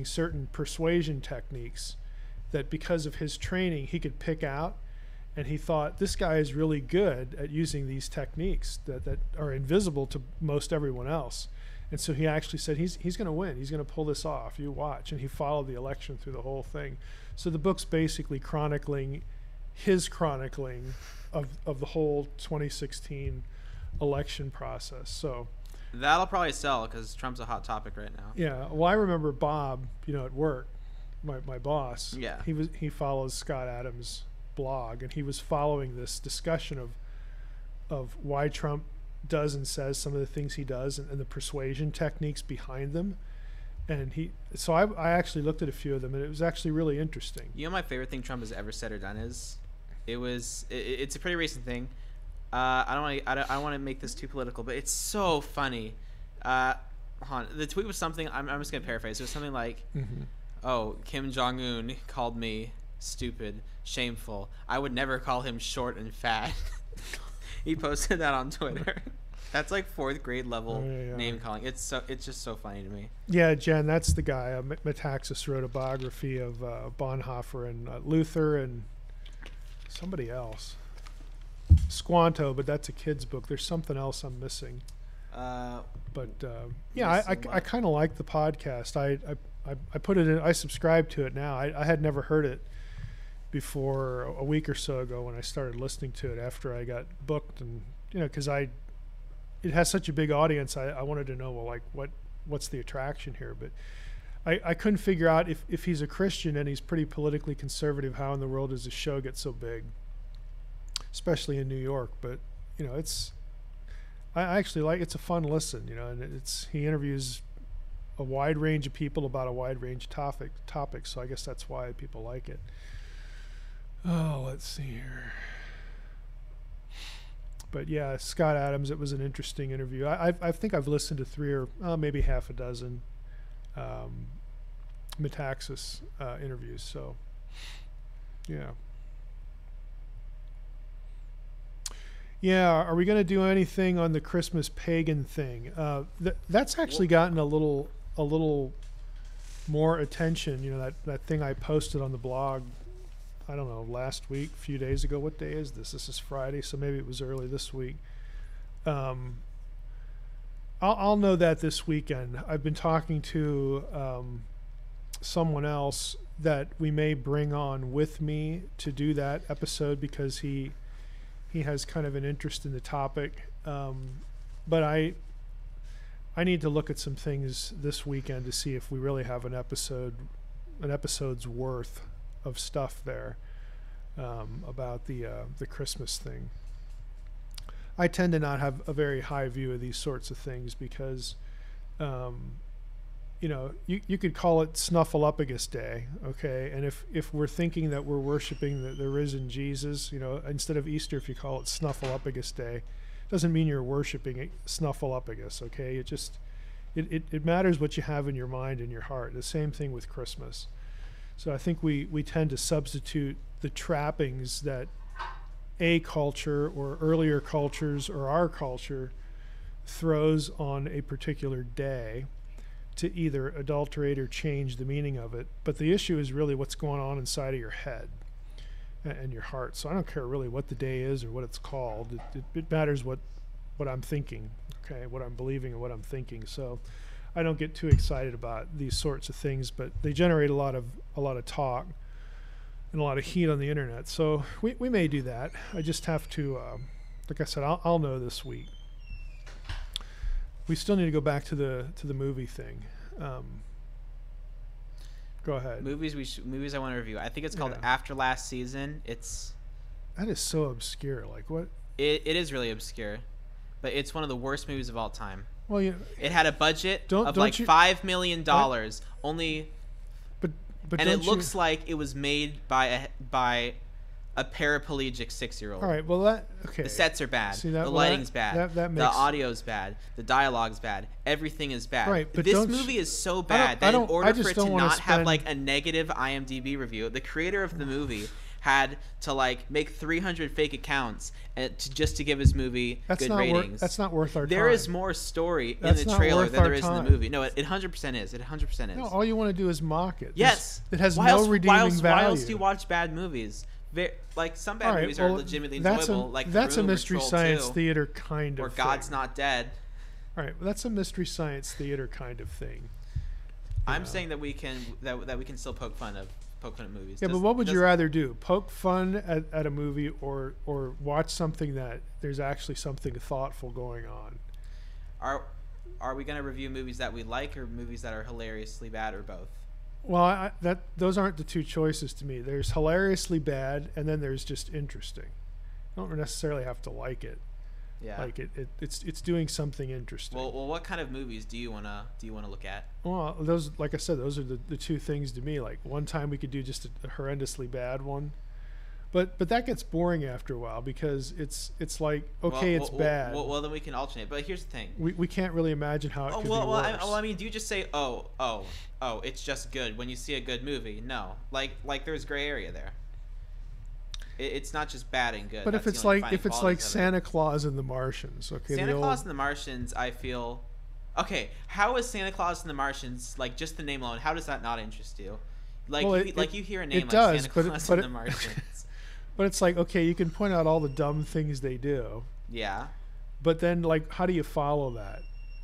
certain persuasion techniques that because of his training he could pick out, and he thought this guy is really good at using these techniques that are invisible to most everyone else. And so he actually said he's going to win. He's going to pull this off. You watch. And he followed the election through the whole thing. So the book's basically chronicling his chronicling of the whole 2016 election process. So that'll probably sell because Trump's a hot topic right now. Yeah. Well, I remember Bob, at work, my boss. Yeah. He follows Scott Adams' blog, and he was following this discussion of why Trump does and says some of the things he does, and the persuasion techniques behind them. And I actually looked at a few of them, and it was actually really interesting. My favorite thing Trump has ever said or done is, it's a pretty recent thing. I don't want to make this too political, but it's so funny. The tweet was something, I'm just gonna paraphrase. It was something like, "Oh, Kim Jong-un called me stupid, shameful. I would never call him short and fat." He posted that on Twitter. That's like 4th grade level name calling. It's just so funny to me. Yeah, Jen, that's the guy. Metaxas wrote a biography of Bonhoeffer and Luther and somebody else. Squanto, but that's a kid's book. There's something else I'm missing. I kind of like the podcast. I put it in. I subscribe to it now. I had never heard it before a week or so ago when I started listening to it after I got booked, and because it has such a big audience, I wanted to know, well, like what's the attraction here? But I couldn't figure out if he's a Christian and he's pretty politically conservative, how in the world does the show get so big, especially in New York? But I actually like, it's a fun listen, and he interviews a wide range of people about a wide range of topics, so I guess that's why people like it. Oh, let's see here. But yeah, Scott Adams, it was an interesting interview. I think I've listened to 3 or maybe half a dozen Metaxas interviews. So yeah. Yeah, are we going to do anything on the Christmas pagan thing? That's actually gotten a little more attention. That thing I posted on the blog, I don't know, last week, a few days ago. What day is this? This is Friday, so maybe it was early this week. I'll know that this weekend. I've been talking to someone else that we may bring on with me to do that episode because he has kind of an interest in the topic. But I need to look at some things this weekend to see if we really have an episode's worth of stuff there about the Christmas thing. I tend to not have a very high view of these sorts of things because you could call it Snuffleupagus Day, okay? And if we're thinking that we're worshiping the risen Jesus, instead of Easter, if you call it Snuffleupagus Day, doesn't mean you're worshiping Snuffleupagus, okay? It matters what you have in your mind and your heart. The same thing with Christmas. So I think we tend to substitute the trappings that a culture or earlier cultures or our culture throws on a particular day to either adulterate or change the meaning of it. But the issue is really what's going on inside of your head and your heart. So I don't care really what the day is or what it's called. It matters what I'm thinking, okay, what I'm believing and what I'm thinking. So I don't get too excited about these sorts of things, but they generate a lot of talk and a lot of heat on the internet. So we may do that. I just have to, like I said, I'll know this week. We still need to go back to the movie thing. Go ahead. Movies I want to review. I think it's called After Last Season. That is so obscure. Like what? It is really obscure, but it's one of the worst movies of all time. Well, it had a budget of like $5 million only, but and it looks like it was made by a paraplegic 6-year-old. All right. Well, the sets are bad. See, the lighting's bad. That makes, the audio's bad. The dialogue's bad. Everything is bad. Right, but this movie is so bad that in order for it to not have like a negative IMDb review, the creator of the movie had to like make 300 fake accounts just to give his movie good ratings. That's not worth our time. There is more story in the trailer than there is in the movie. No, it 100% is. It 100% is. No, all you want to do is mock it. Yes. It has no redeeming value. Why else do you watch bad movies? Like some bad movies are legitimately enjoyable. Like that's The Room a mystery science theater kind of or thing. God's Not Dead. All right, well, that's a mystery science theater kind of thing. I'm saying that we can still poke fun of movies. Yeah, but what would you rather do? Poke fun at a movie or watch something that there's actually something thoughtful going on? Are we going to review movies that we like or movies that are hilariously bad or both? Well, those aren't the two choices to me. There's hilariously bad, and then there's just interesting. You don't necessarily have to like it. Yeah. Like it's doing something interesting. Well, what kind of movies do you wanna look at? Well, those, like I said, those are the two things to me. Like one time we could do just a horrendously bad one, but that gets boring after a while because it's like it's bad. Well, then we can alternate. But here's the thing: we can't really imagine how it could be worse. I mean, do you just say oh, it's just good when you see a good movie? No, like there's gray area there. It's not just bad and good. But if it's like Santa Claus and the Martians, okay. Santa Claus and the Martians, I feel, okay. How is Santa Claus and the Martians, like just the name alone? How does that not interest you? Like you hear a name like Santa Claus and the Martians. But it's like, okay, you can point out all the dumb things they do. Yeah. But then, like, how do you follow that?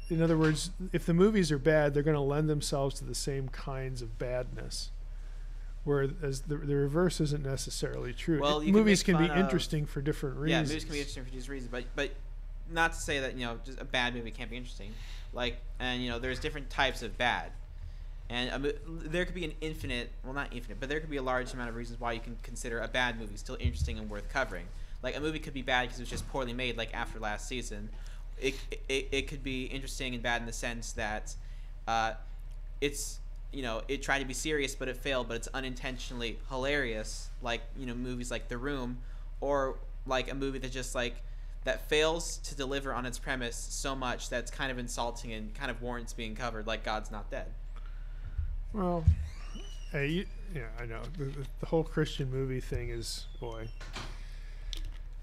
In other words, if the movies are bad, they're going to lend themselves to the same kinds of badness. Whereas the reverse isn't necessarily true. Well, movies can be interesting for different reasons. Yeah, movies can be interesting for different reasons, but not to say that just a bad movie can't be interesting. Like, and there's different types of bad, and there could be not infinite, but there could be a large amount of reasons why you can consider a bad movie still interesting and worth covering. Like a movie could be bad because it was just poorly made, like After Last Season. It could be interesting and bad in the sense that it's. It tried to be serious, but it failed, but it's unintentionally hilarious, like, movies like The Room, or like a movie that just that fails to deliver on its premise so much that's kind of insulting and kind of warrants being covered, like God's Not Dead. Well, hey, I know. The whole Christian movie thing is, boy.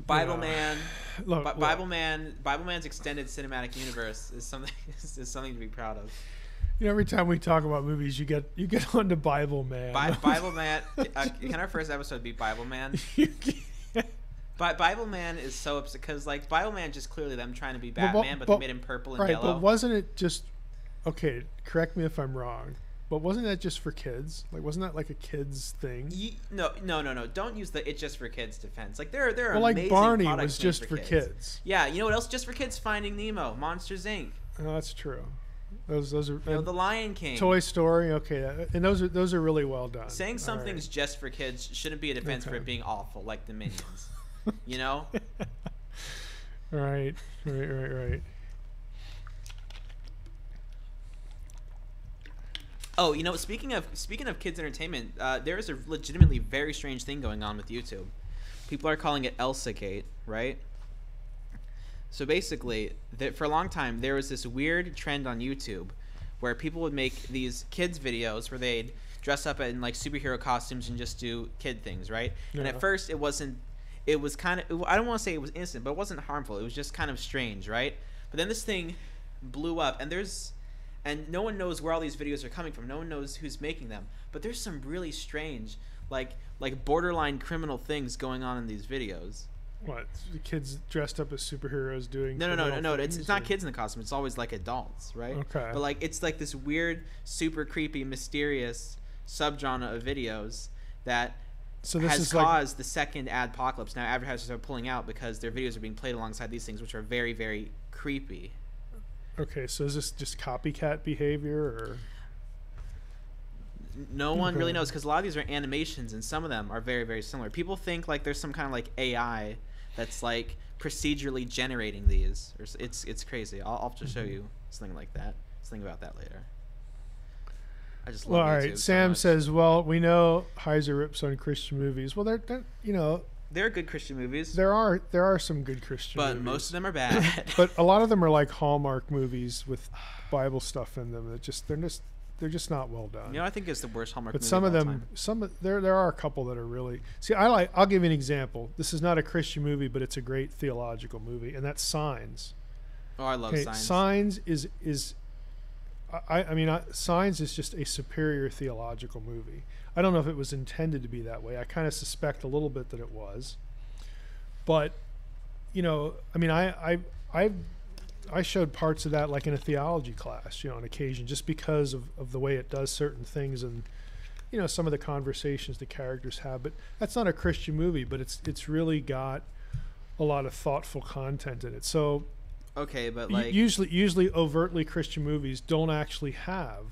Bible Man, Bible Man's extended cinematic universe is something to be proud of. Every time we talk about movies, you get onto Bible Man. Bible Man. Can our first episode be Bible Man? Bible Man is so upset because Bible Man just clearly them trying to be Batman, but they made him purple and yellow. But wasn't it just okay? Correct me if I'm wrong. But wasn't that just for kids? Wasn't that like a kids thing? No. Don't use the "it's just for kids" defense. There are amazing Barney was just for kids. Yeah, you know what else just for kids? Finding Nemo, Monsters Inc. Oh, that's true. Those are The Lion King, Toy Story. Okay, and those are really well done. Saying something's just for kids shouldn't be a defense for it being awful, like the Minions. Right. Oh, speaking of kids entertainment, there is a legitimately very strange thing going on with YouTube. People are calling it ElsaGate, right? So basically, for a long time, there was this weird trend on YouTube where people would make these kids videos where they'd dress up in superhero costumes and just do kid things, right? Yeah. And at first, it was kind of, I don't want to say it was innocent, but it wasn't harmful. It was just kind of strange, right? But then this thing blew up, and no one knows where all these videos are coming from. No one knows who's making them. But there's some really strange, like borderline criminal things going on in these videos. What? The kids dressed up as superheroes doing? No. It's not kids in the costume. It's always like adults, right? Okay. But like it's like this weird, super creepy, mysterious subgenre of videos that has caused the second adpocalypse. Now advertisers are pulling out because their videos are being played alongside these things, which are very, very creepy. Okay, so is this just copycat behavior, or? No one really knows, because a lot of these are animations, and some of them are very, very similar. People think like there's some kind of like AI that's like procedurally generating these. It's crazy. I'll have to show you something like that. Something about that later. I just love Well, all YouTube right. so Sam much. says, "Well, we know Heiser rips on Christian movies. Well, they're They're good Christian movies, there are some good Christian but movies. most of them are bad. But a lot of them are like Hallmark movies with Bible stuff in them. They're just not well done. You know, I think it's the worst Hallmark But movie some of all them, time. there are a couple that are really. See, I'll give you an example. This is not a Christian movie, but it's a great theological movie, and that's Signs. Oh, I love Signs. Signs is Signs is just a superior theological movie. I don't know if it was intended to be that way. I kind of suspect a little bit that it was, but I showed parts of that like in a theology class, on occasion, just because of the way it does certain things and some of the conversations the characters have. But that's not a Christian movie, but it's really got a lot of thoughtful content in it. So Okay, but like usually overtly Christian movies don't actually have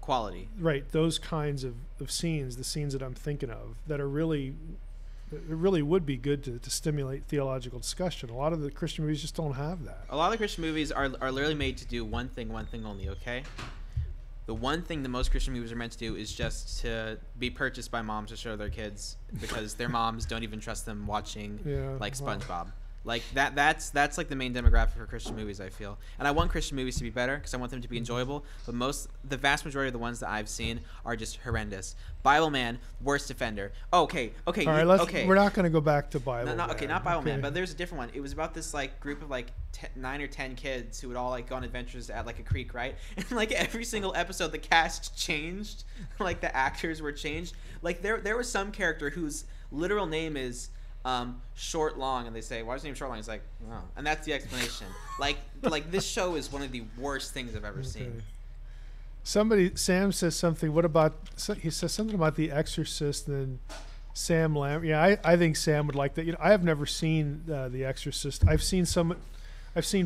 quality. Right, those kinds of scenes, the scenes that I'm thinking of, that are really, it really would be good to stimulate theological discussion. A lot of the Christian movies just don't have that. A lot of the Christian movies are literally made to do one thing only, okay? The one thing the most Christian movies are meant to do is just to be purchased by moms to show their kids because their moms don't even trust them watching like SpongeBob. Like that's like the main demographic for Christian movies, I feel. And I want Christian movies to be better because I want them to be enjoyable, but the vast majority of the ones that I've seen are just horrendous. Bible Man, worst offender. Okay. All right, we're not going to go back to Bible Man. Okay, not Bible Man, but there's a different one. It was about this like group of like 9 or 10 kids who would all like go on adventures at like a creek, right? And like every single episode the cast changed, like the actors were changed. Like there was some character whose literal name is Short Long, and they say, why is his name Short Long? He's like, oh, and that's the explanation. like this show is one of the worst things I've ever seen. Sam says something. He says something about The Exorcist, and then Sam Lamb. Yeah, I think Sam would like that. I have never seen The Exorcist. I've seen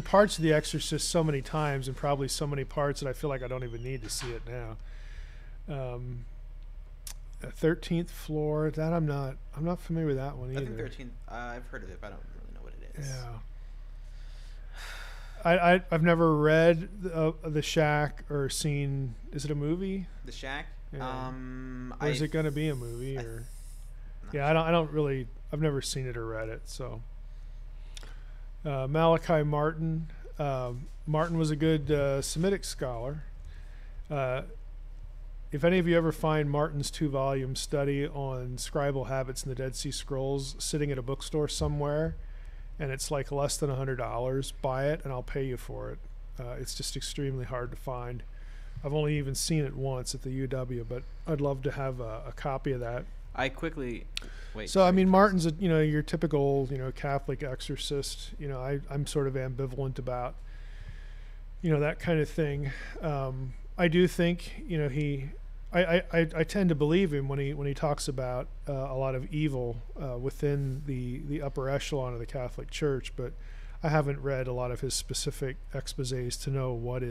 parts of The Exorcist so many times, and probably so many parts that I feel like I don't even need to see it now. 13th Floor. That I'm not familiar with that one either. I think 13th. I've heard of it, but I don't really know what it is. Yeah. I've never read The Shack or seen. Is it a movie? The Shack. Yeah. Or is it going to be a movie? Or yeah, I don't really. I've never seen it or read it. So Malachi Martin. Martin was a good Semitic scholar. If any of you ever find Martin's 2-volume study on scribal habits in the Dead Sea Scrolls sitting at a bookstore somewhere, and it's like less than $100, buy it and I'll pay you for it. It's just extremely hard to find. I've only even seen it once at the UW, but I'd love to have a copy of that. I quickly wait. So I mean, Martin's your typical Catholic exorcist. I'm sort of ambivalent about that kind of thing. I do think I tend to believe him when he talks about a lot of evil within the upper echelon of the Catholic Church, but I haven't read a lot of his specific exposés to know what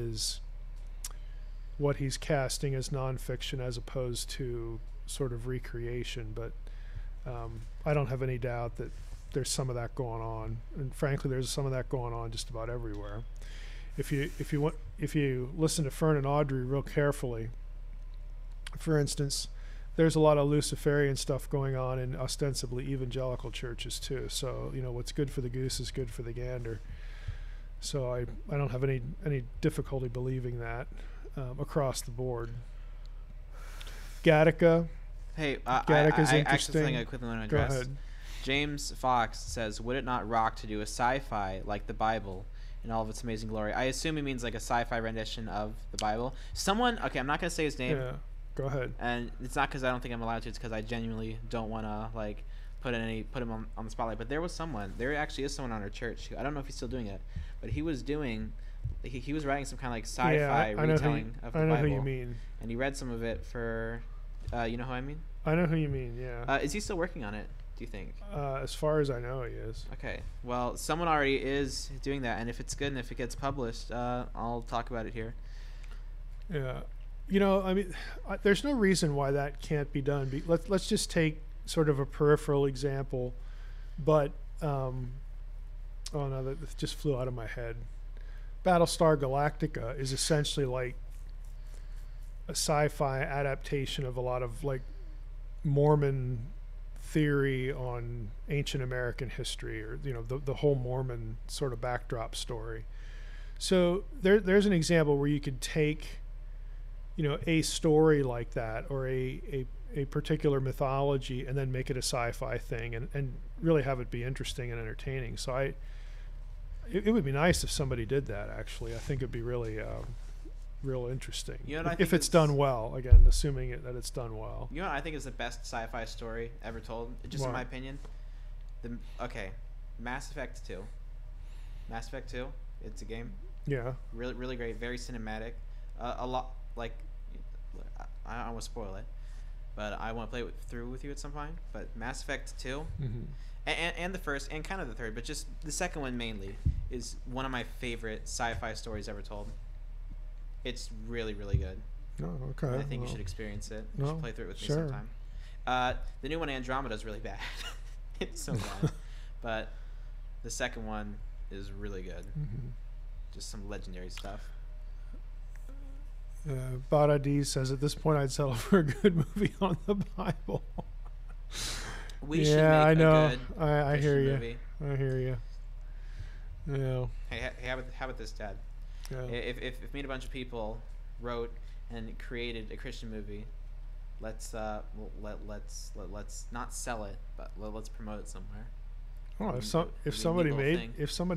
he's casting as nonfiction as opposed to sort of recreation. But I don't have any doubt that there's some of that going on, and frankly, there's some of that going on just about everywhere. If you listen to Fern and Audrey real carefully, for instance, there's a lot of Luciferian stuff going on in ostensibly evangelical churches too. So what's good for the goose is good for the gander. So I don't have any difficulty believing that across the board. Gattaca. Hey, Gattaca's I interesting. actually think I quickly want to address. Go ahead. James Fox says, would it not rock to do a sci-fi like the Bible in all of its amazing glory. I assume he means like a sci-fi rendition of the Bible. Someone, okay, I'm not gonna say his name. Yeah, go ahead. And it's not because I don't think I'm allowed to. It's because I genuinely don't want to like put him on the spotlight. But there actually is someone on our church who, I don't know if he's still doing it, but he was doing. He was writing some kind of like sci-fi retelling of the Bible. I know who you mean. And he read some of it for, you know who I mean? I know who you mean. Yeah. Is he still working on it? Do you think? As far as I know, he is. Okay. Well, someone already is doing that, and if it's good and if it gets published, I'll talk about it here. Yeah. You know, I mean, there's no reason why that can't be done. Let's just take sort of a peripheral example, but oh no, that just flew out of my head. Battlestar Galactica is essentially like a sci-fi adaptation of a lot of like Mormon theory on ancient American history, or you know, the whole Mormon sort of backdrop story. So there's an example where you could take, you know, a story like that, or a particular mythology, and then make it a sci-fi thing, and really have it be interesting and entertaining. So it would be nice if somebody did that. Actually, I think it'd be really real interesting, you know, if it's done well. Again, assuming that it's done well. You know what I think is the best sci-fi story ever told, just in my opinion? Mass Effect 2. Mass Effect 2. It's a game. Yeah. Really, really great. Very cinematic. A lot like, I don't want to spoil it, but I want to play it through with you at some point. But Mass Effect 2, and the first, and kind of the third, but just the second one mainly, is one of my favorite sci-fi stories ever told. It's really, really good. Oh, okay. And I think you should experience it. You should play through it with me sometime. The new one, Andromeda, is really bad. It's so bad. But the second one is really good. Just some legendary stuff. Bada D says, at this point, I'd settle for a good movie on the Bible. We should make a good I hear you. movie. I hear you. Yeah. Hey, how about this, Dad? Yeah. If me and a bunch of people wrote and created a Christian movie, let's not sell it, but let's promote it somewhere. Oh, if somebody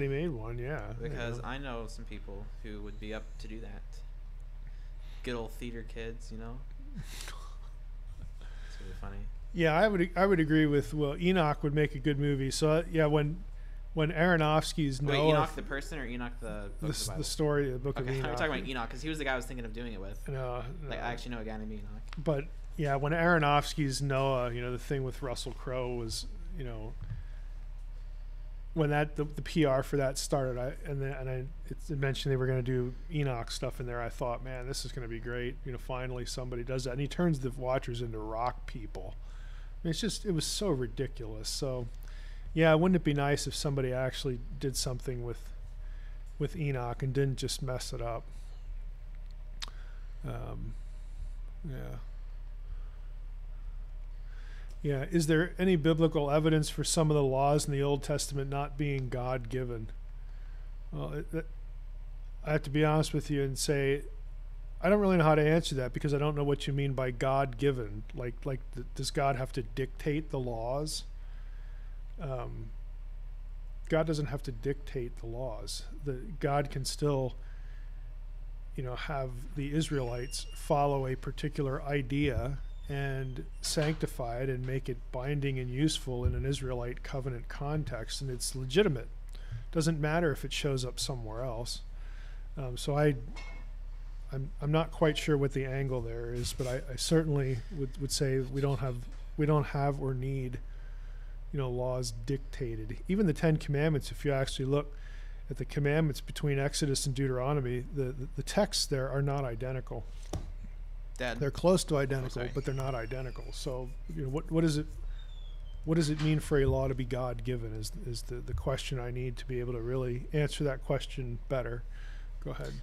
made one, yeah. Because I know some people who would be up to do that. Good old theater kids, you know. It's really funny. Yeah, I would agree with. Well, Enoch would make a good movie. So yeah, when Aronofsky's Noah. Wait, Enoch the person or Enoch the book of the Bible? The story, the book of Enoch. We're talking about Enoch because he was the guy I was thinking of doing it with. No. Like, I actually know a guy named Enoch. But yeah, when Aronofsky's Noah, you know, the thing with Russell Crowe was, you know, when the PR for that started, it mentioned they were going to do Enoch stuff in there. I thought, man, this is going to be great. You know, finally somebody does that, and he turns the watchers into rock people. I mean, it was so ridiculous. So. Yeah, wouldn't it be nice if somebody actually did something with Enoch and didn't just mess it up? Yeah. Yeah. Is there any biblical evidence for some of the laws in the Old Testament not being God-given? Well, I have to be honest with you and say I don't really know how to answer that, because I don't know what you mean by God-given. Does God have to dictate the laws? God doesn't have to dictate the laws. God can still, you know, have the Israelites follow a particular idea and sanctify it and make it binding and useful in an Israelite covenant context, and it's legitimate. Doesn't matter if it shows up somewhere else. So I'm not quite sure what the angle there is, but I certainly would say we don't have or need, you know, laws dictated. Even the Ten Commandments, if you actually look at the commandments between Exodus and Deuteronomy, the texts there are not identical. Dad. They're close to identical, but they're not identical. So, you know, what does it mean for a law to be God-given is the question I need to be able to really answer that question better. Go ahead.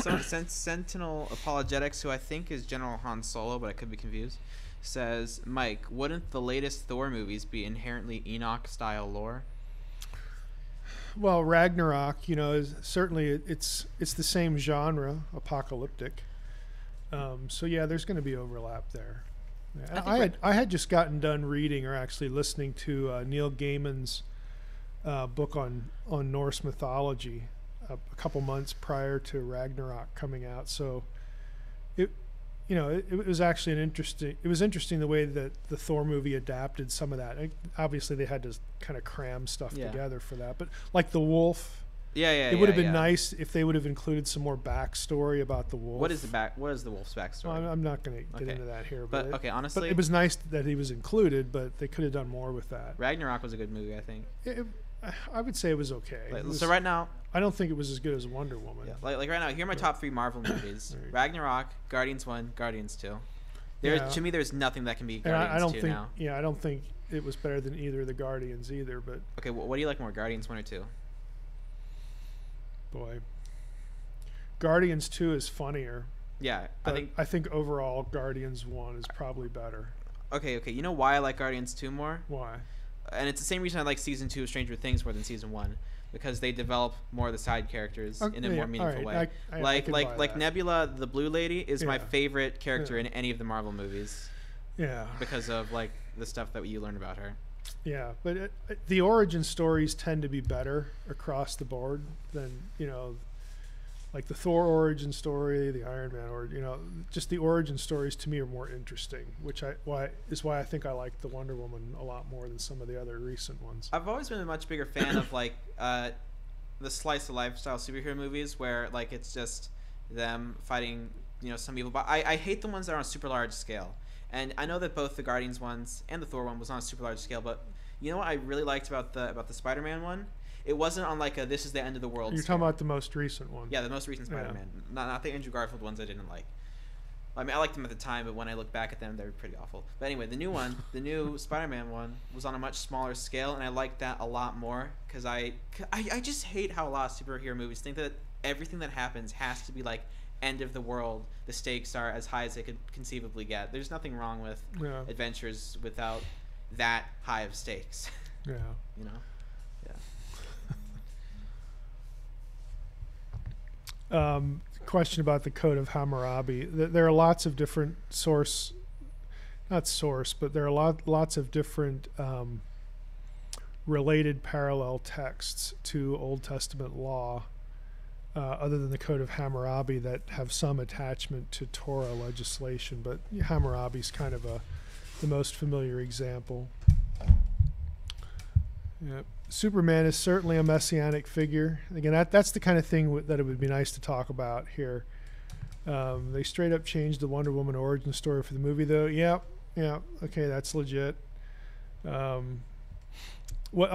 So Sentinel Apologetics, who I think is General Han Solo, but I could be confused, says, Mike, wouldn't the latest Thor movies be inherently Enoch-style lore? Well, Ragnarok, you know, is certainly it's the same genre, apocalyptic. So yeah, there's going to be overlap there. Yeah. I had just gotten done reading or actually listening to Neil Gaiman's book on Norse mythology. a couple months prior to Ragnarok coming out. So it, you know, it was actually it was interesting the way that the Thor movie adapted some of that. Obviously they had to kind of cram stuff together for that, but like the wolf, it would have been nice if they would have included some more backstory about the wolf. What is the wolf's backstory? Well, I'm not going to get into that here, but okay, honestly, but it was nice that he was included, but they could have done more with that. Ragnarok was a good movie, I think. I would say it was okay. So right now, I don't think it was as good as Wonder Woman. Yeah, like right now, here are my top 3 Marvel movies: Ragnarok, Guardians 1, Guardians 2. To me, there's nothing that can be Guardians 2 now. Yeah, I don't think it was better than either of the Guardians either. But okay, what do you like more, Guardians 1 or 2? Boy, Guardians 2 is funnier. Yeah, I think overall Guardians 1 is probably better. Okay. You know why I like Guardians 2 more? Why? And it's the same reason I like season 2 of Stranger Things more than season 1, because they develop more of the side characters in a more meaningful way. Like Nebula, the blue lady, is my favorite character in any of the Marvel movies. Yeah. Because of like the stuff that you learn about her. Yeah, but the origin stories tend to be better across the board than, you know, like the Thor origin story, the Iron Man, or, you know, just the origin stories to me are more interesting, which is why I think I like the Wonder Woman a lot more than some of the other recent ones. I've always been a much bigger fan of like the slice of life style superhero movies where like it's just them fighting, you know, some evil. But I hate the ones that are on a super large scale. And I know that both the Guardians ones and the Thor one was on a super large scale, but you know what I really liked about the Spider-Man one? It wasn't on like a this is the end of the world. You're scale. talking about the most recent one. Yeah, the most recent Spider-Man. Not the Andrew Garfield ones I didn't like. I mean, I liked them at the time, but when I look back at them, they were pretty awful. But anyway, the new one, the new Spider-Man one, was on a much smaller scale, and I liked that a lot more because I just hate how a lot of superhero movies think that everything that happens has to be like end of the world. The stakes are as high as they could conceivably get. There's nothing wrong with adventures without that high of stakes. Yeah. You know? Yeah. Question about the Code of Hammurabi. There are lots of different but there are lots of different related parallel texts to Old Testament law, other than the Code of Hammurabi, that have some attachment to Torah legislation. But Hammurabi's kind of the most familiar example. Yeah. Superman is certainly a messianic figure. Again, that's the kind of thing that it would be nice to talk about here. They straight up changed the Wonder Woman origin story for the movie, though. Yeah, okay, that's legit. I'll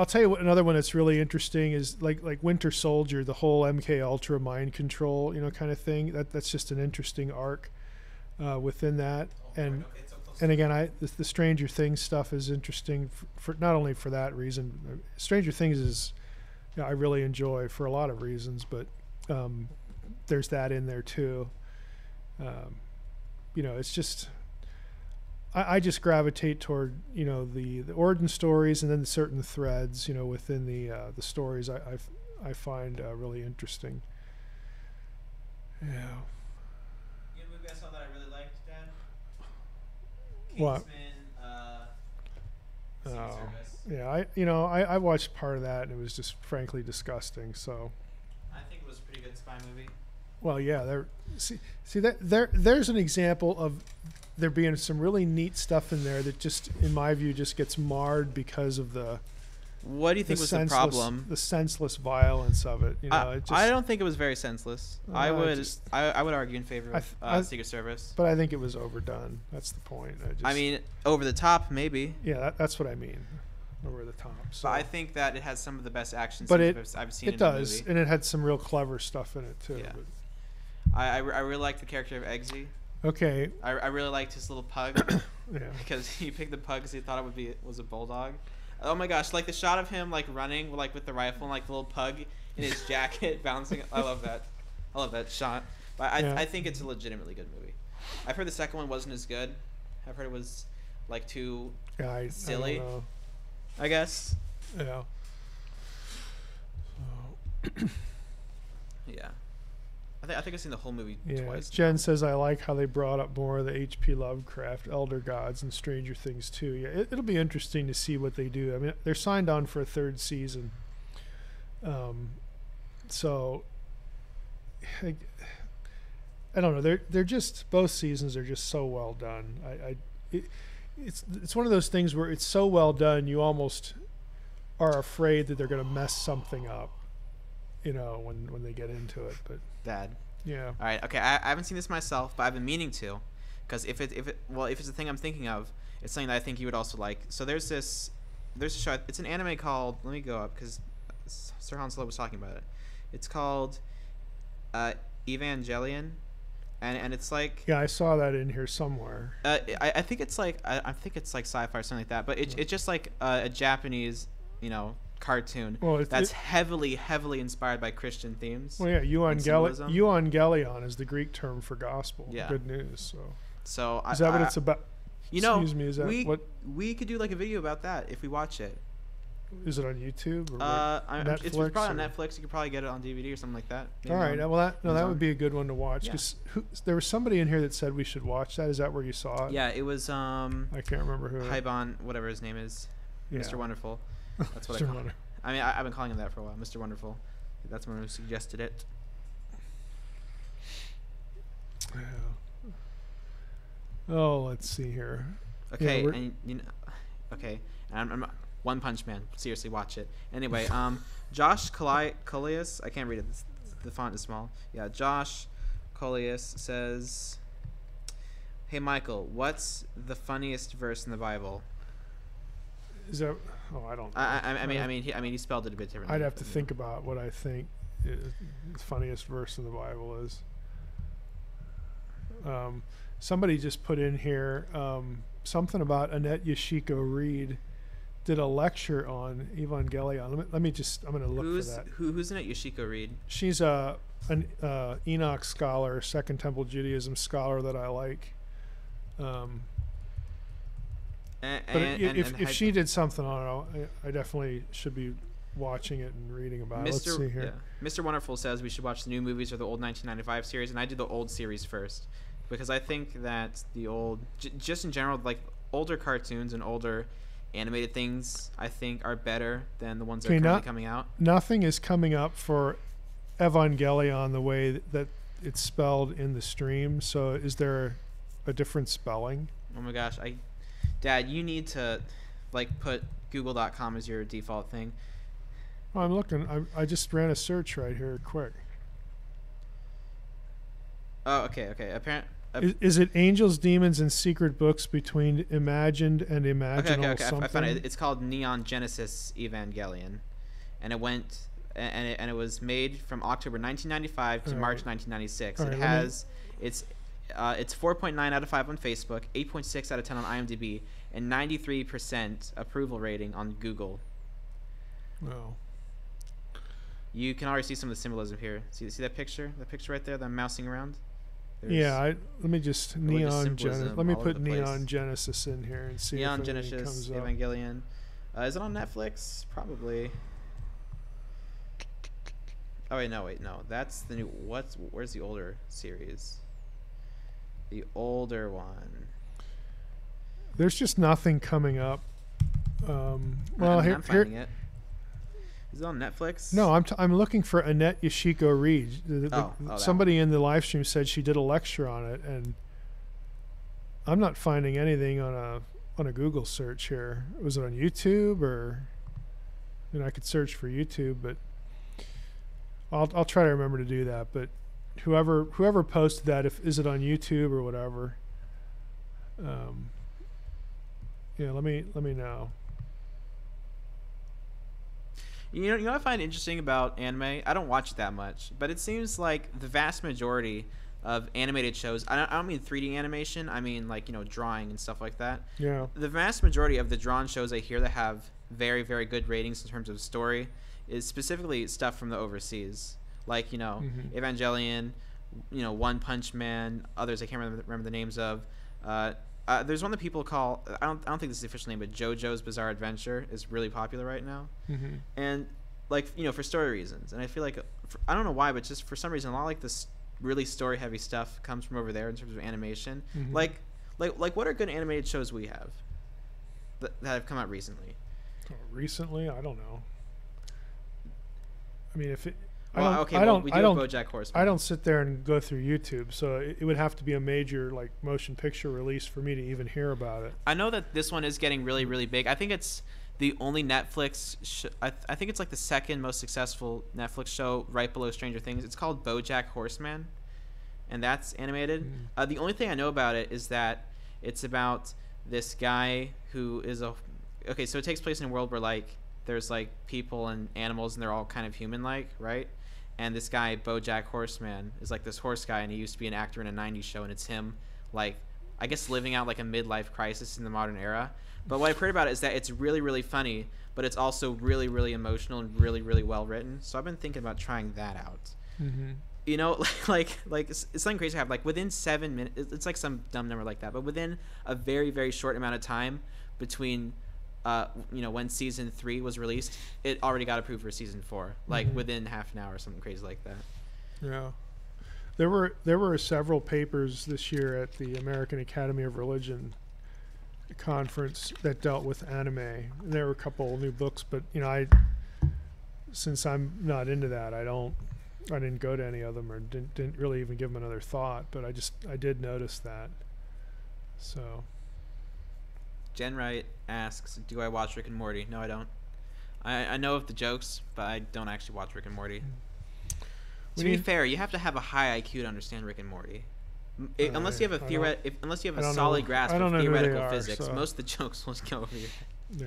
tell you what, another one that's really interesting is like Winter Soldier, the whole MK Ultra mind control, you know, kind of thing. That's just an interesting arc within that. And again, the Stranger Things stuff is interesting for not only for that reason. Stranger Things is, you know, I really enjoy for a lot of reasons, but there's that in there too. You know, it's just I just gravitate toward, you know, the origin stories and then certain threads, you know, within the stories I find really interesting. Yeah. You know, movie I saw that I really liked, Dad? What? I watched part of that and it was just frankly disgusting. So I think it was a pretty good spy movie. Well, yeah, there's an example of there being some really neat stuff in there that just, in my view, just gets marred because of the. What do you think was the problem? The senseless violence of it. You know, I don't think it was very senseless. I would argue in favor of Secret Service. But I think it was overdone. That's the point. I mean, over the top, maybe. Yeah, that's what I mean. Over the top. So. But I think that it has some of the best action scenes I've seen. It does, and it had some real clever stuff in it too. Yeah. I really like the character of Eggsy. Okay. I really liked his little pug. Yeah. Because he picked the pug because he thought it was a bulldog. Oh my gosh! Like the shot of him like running like with the rifle and like the little pug in his jacket bouncing. I love that. I love that shot. But I think it's a legitimately good movie. I've heard the second one wasn't as good. I've heard it was like too silly. I don't know. I guess. Yeah. So. Yeah. I think I've seen the whole movie twice. Jen says, I like how they brought up more of the H.P. Lovecraft Elder Gods and Stranger Things too. Yeah, it'll be interesting to see what they do. I mean, they're signed on for a third season. So I don't know. They're just, both seasons are just so well done. It's one of those things where it's so well done, you almost are afraid that they're going to mess something up, when they get into it. But Dad. yeah. All right. Okay. I haven't seen this myself, but I've been meaning to, because if it's a thing I'm thinking of, it's something that I think you would also like. So there's a show. It's an anime called. Let me go up because Sir Han Solo was talking about it. It's called Evangelion, and it's like. Yeah, I saw that in here somewhere. I think it's like I think it's like sci-fi or something like that. But it's just like a Japanese, cartoon that's heavily inspired by Christian themes. Well, yeah, euangelion is the Greek term for gospel. Yeah. Good news. So is that what it's about? Excuse me. Is that what we could do, like a video about that if we watch it? Is it on YouTube or Netflix? It's probably on or? Netflix. You could probably get it on DVD or something like that. All right. Well, that would be a good one to watch. Yeah. Because there was somebody in here that said we should watch that. Is that where you saw it? Yeah, it was. I can't remember who. Hyban, whatever his name is, Yeah. Mr. Wonderful. That's what I call him. I mean, I've been calling him that for a while, Mr. Wonderful. That's one who suggested it. Yeah. Oh, let's see here. Okay, Yeah, and okay, and I'm One Punch Man. Seriously, watch it. Anyway, Josh Coleus, I can't read it. The font is small. Yeah, Josh Coleus says, "Hey Michael, what's the funniest verse in the Bible?" Is that? Oh, I don't know. I mean, he spelled it a bit differently. I'd have to think about what I think the funniest verse in the Bible is. Somebody just put in here something about Annette Yoshiko Reed did a lecture on Evangelion. I'm going to look for that. Who's Annette Yoshiko Reed? She's an Enoch scholar, Second Temple Judaism scholar that I like. If she did something on it, I definitely should be watching it and reading about it. Let's see here. Yeah. Mr. Wonderful says we should watch the new movies or the old 1995 series, and I do the old series first because I think that the old, just in general, like older cartoons and older animated things, I think are better than the ones that are currently coming out. Nothing is coming up for Evangelion the way that it's spelled in the stream. So is there a different spelling? Oh my gosh, Dad, you need to put google.com as your default thing. Oh, I'm looking. I just ran a search right here quick. Oh, okay. Is it Angels, Demons, and Secret Books Between Imagined and Imaginal something? I found it. It's called Neon Genesis Evangelion, and it went and it was made from October 1995 to March 1996. It has it's 4.9 out of 5 on Facebook, 8.6 out of 10 on IMDb, and 93% approval rating on Google. Oh. You can already see some of the symbolism here. See that picture? That picture right there that I'm mousing around? Let me just let me put Neon place. Genesis in here and see Neon if Genesis comes up. Evangelion. Is it on Netflix? Probably. Oh wait, no. That's the new. Where's the older series? The older one. There's just nothing coming up. I'm here. finding it. Is it on Netflix? No, I'm looking for Annette Yoshiko Reed. Somebody in the live stream said she did a lecture on it, and I'm not finding anything on a Google search here. Was it on YouTube or? I could search for YouTube, but I'll try to remember to do that. But whoever posted that, is it on YouTube or whatever? Let me know. You know what I find interesting about anime? I don't watch it that much, but it seems like the vast majority of animated shows, I don't mean 3D animation, I mean drawing and stuff like that. Yeah. The vast majority of the drawn shows I hear that have very, very good ratings in terms of story is specifically stuff from the overseas. Like, Evangelion, One Punch Man, others I can't remember the names of. There's one that people call, I don't think this is the official name, but JoJo's Bizarre Adventure is really popular right now. Mm-hmm. And for story reasons. And I feel like, I don't know why, but just for some reason, a lot of this really story heavy stuff comes from over there in terms of animation. Mm-hmm. Like what are good animated shows we have that have come out recently? Recently? I don't know. I mean, Well, okay, well, we do have BoJack Horseman. I don't sit there and go through YouTube, so it would have to be a major like motion picture release for me to even hear about it. I know that this one is getting really, really big. I think it's the only Netflix. I think it's like the second most successful Netflix show, right below Stranger Things. It's called BoJack Horseman, and that's animated. The only thing I know about it is that it's about this guy who is a. Okay, so it takes place in a world where like there's like people and animals, and they're all kind of human-like, right? And this guy, BoJack Horseman, is like this horse guy, and he used to be an actor in a 90s show, and it's him, like, I guess living out like a midlife crisis in the modern era. But what I've heard about it is that it's really, really funny, but it's also really, really emotional and really, really well written. So I've been thinking about trying that out. You know, like it's something crazy to have. Like within 7 minutes, it's like some dumb number like that, but within a very, very short amount of time between you know, when season 3 was released, it already got approved for season 4, like within half an hour or something crazy like that. Yeah, there were several papers this year at the American Academy of Religion conference that dealt with anime. And there were a couple new books, but you know, since I'm not into that, I didn't go to any of them, or didn't really even give them another thought. But I did notice that. So. Jen Wright asks, do I watch Rick and Morty? No, I don't. I know of the jokes, but I don't actually watch Rick and Morty. To be fair, you have to have a high IQ to understand Rick and Morty. Unless you have a solid grasp of theoretical physics, so most of the jokes will go over your head. Yeah.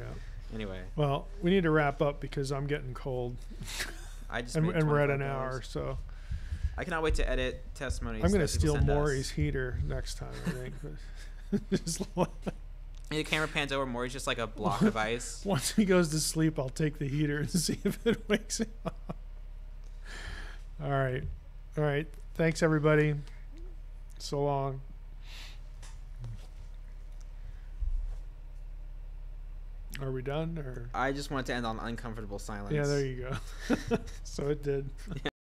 Anyway. Well, we need to wrap up because I'm getting cold. And we're at an hour, so. I cannot wait to edit testimonies. I'm going to steal Maury's heater next time, I think. Just the camera pans over. Maury's just like a block of ice. Once he goes to sleep, I'll take the heater and see if it wakes him up. All right. Thanks, everybody. So long. Are we done? Or I just wanted to end on uncomfortable silence. Yeah, there you go. So it did. Yeah.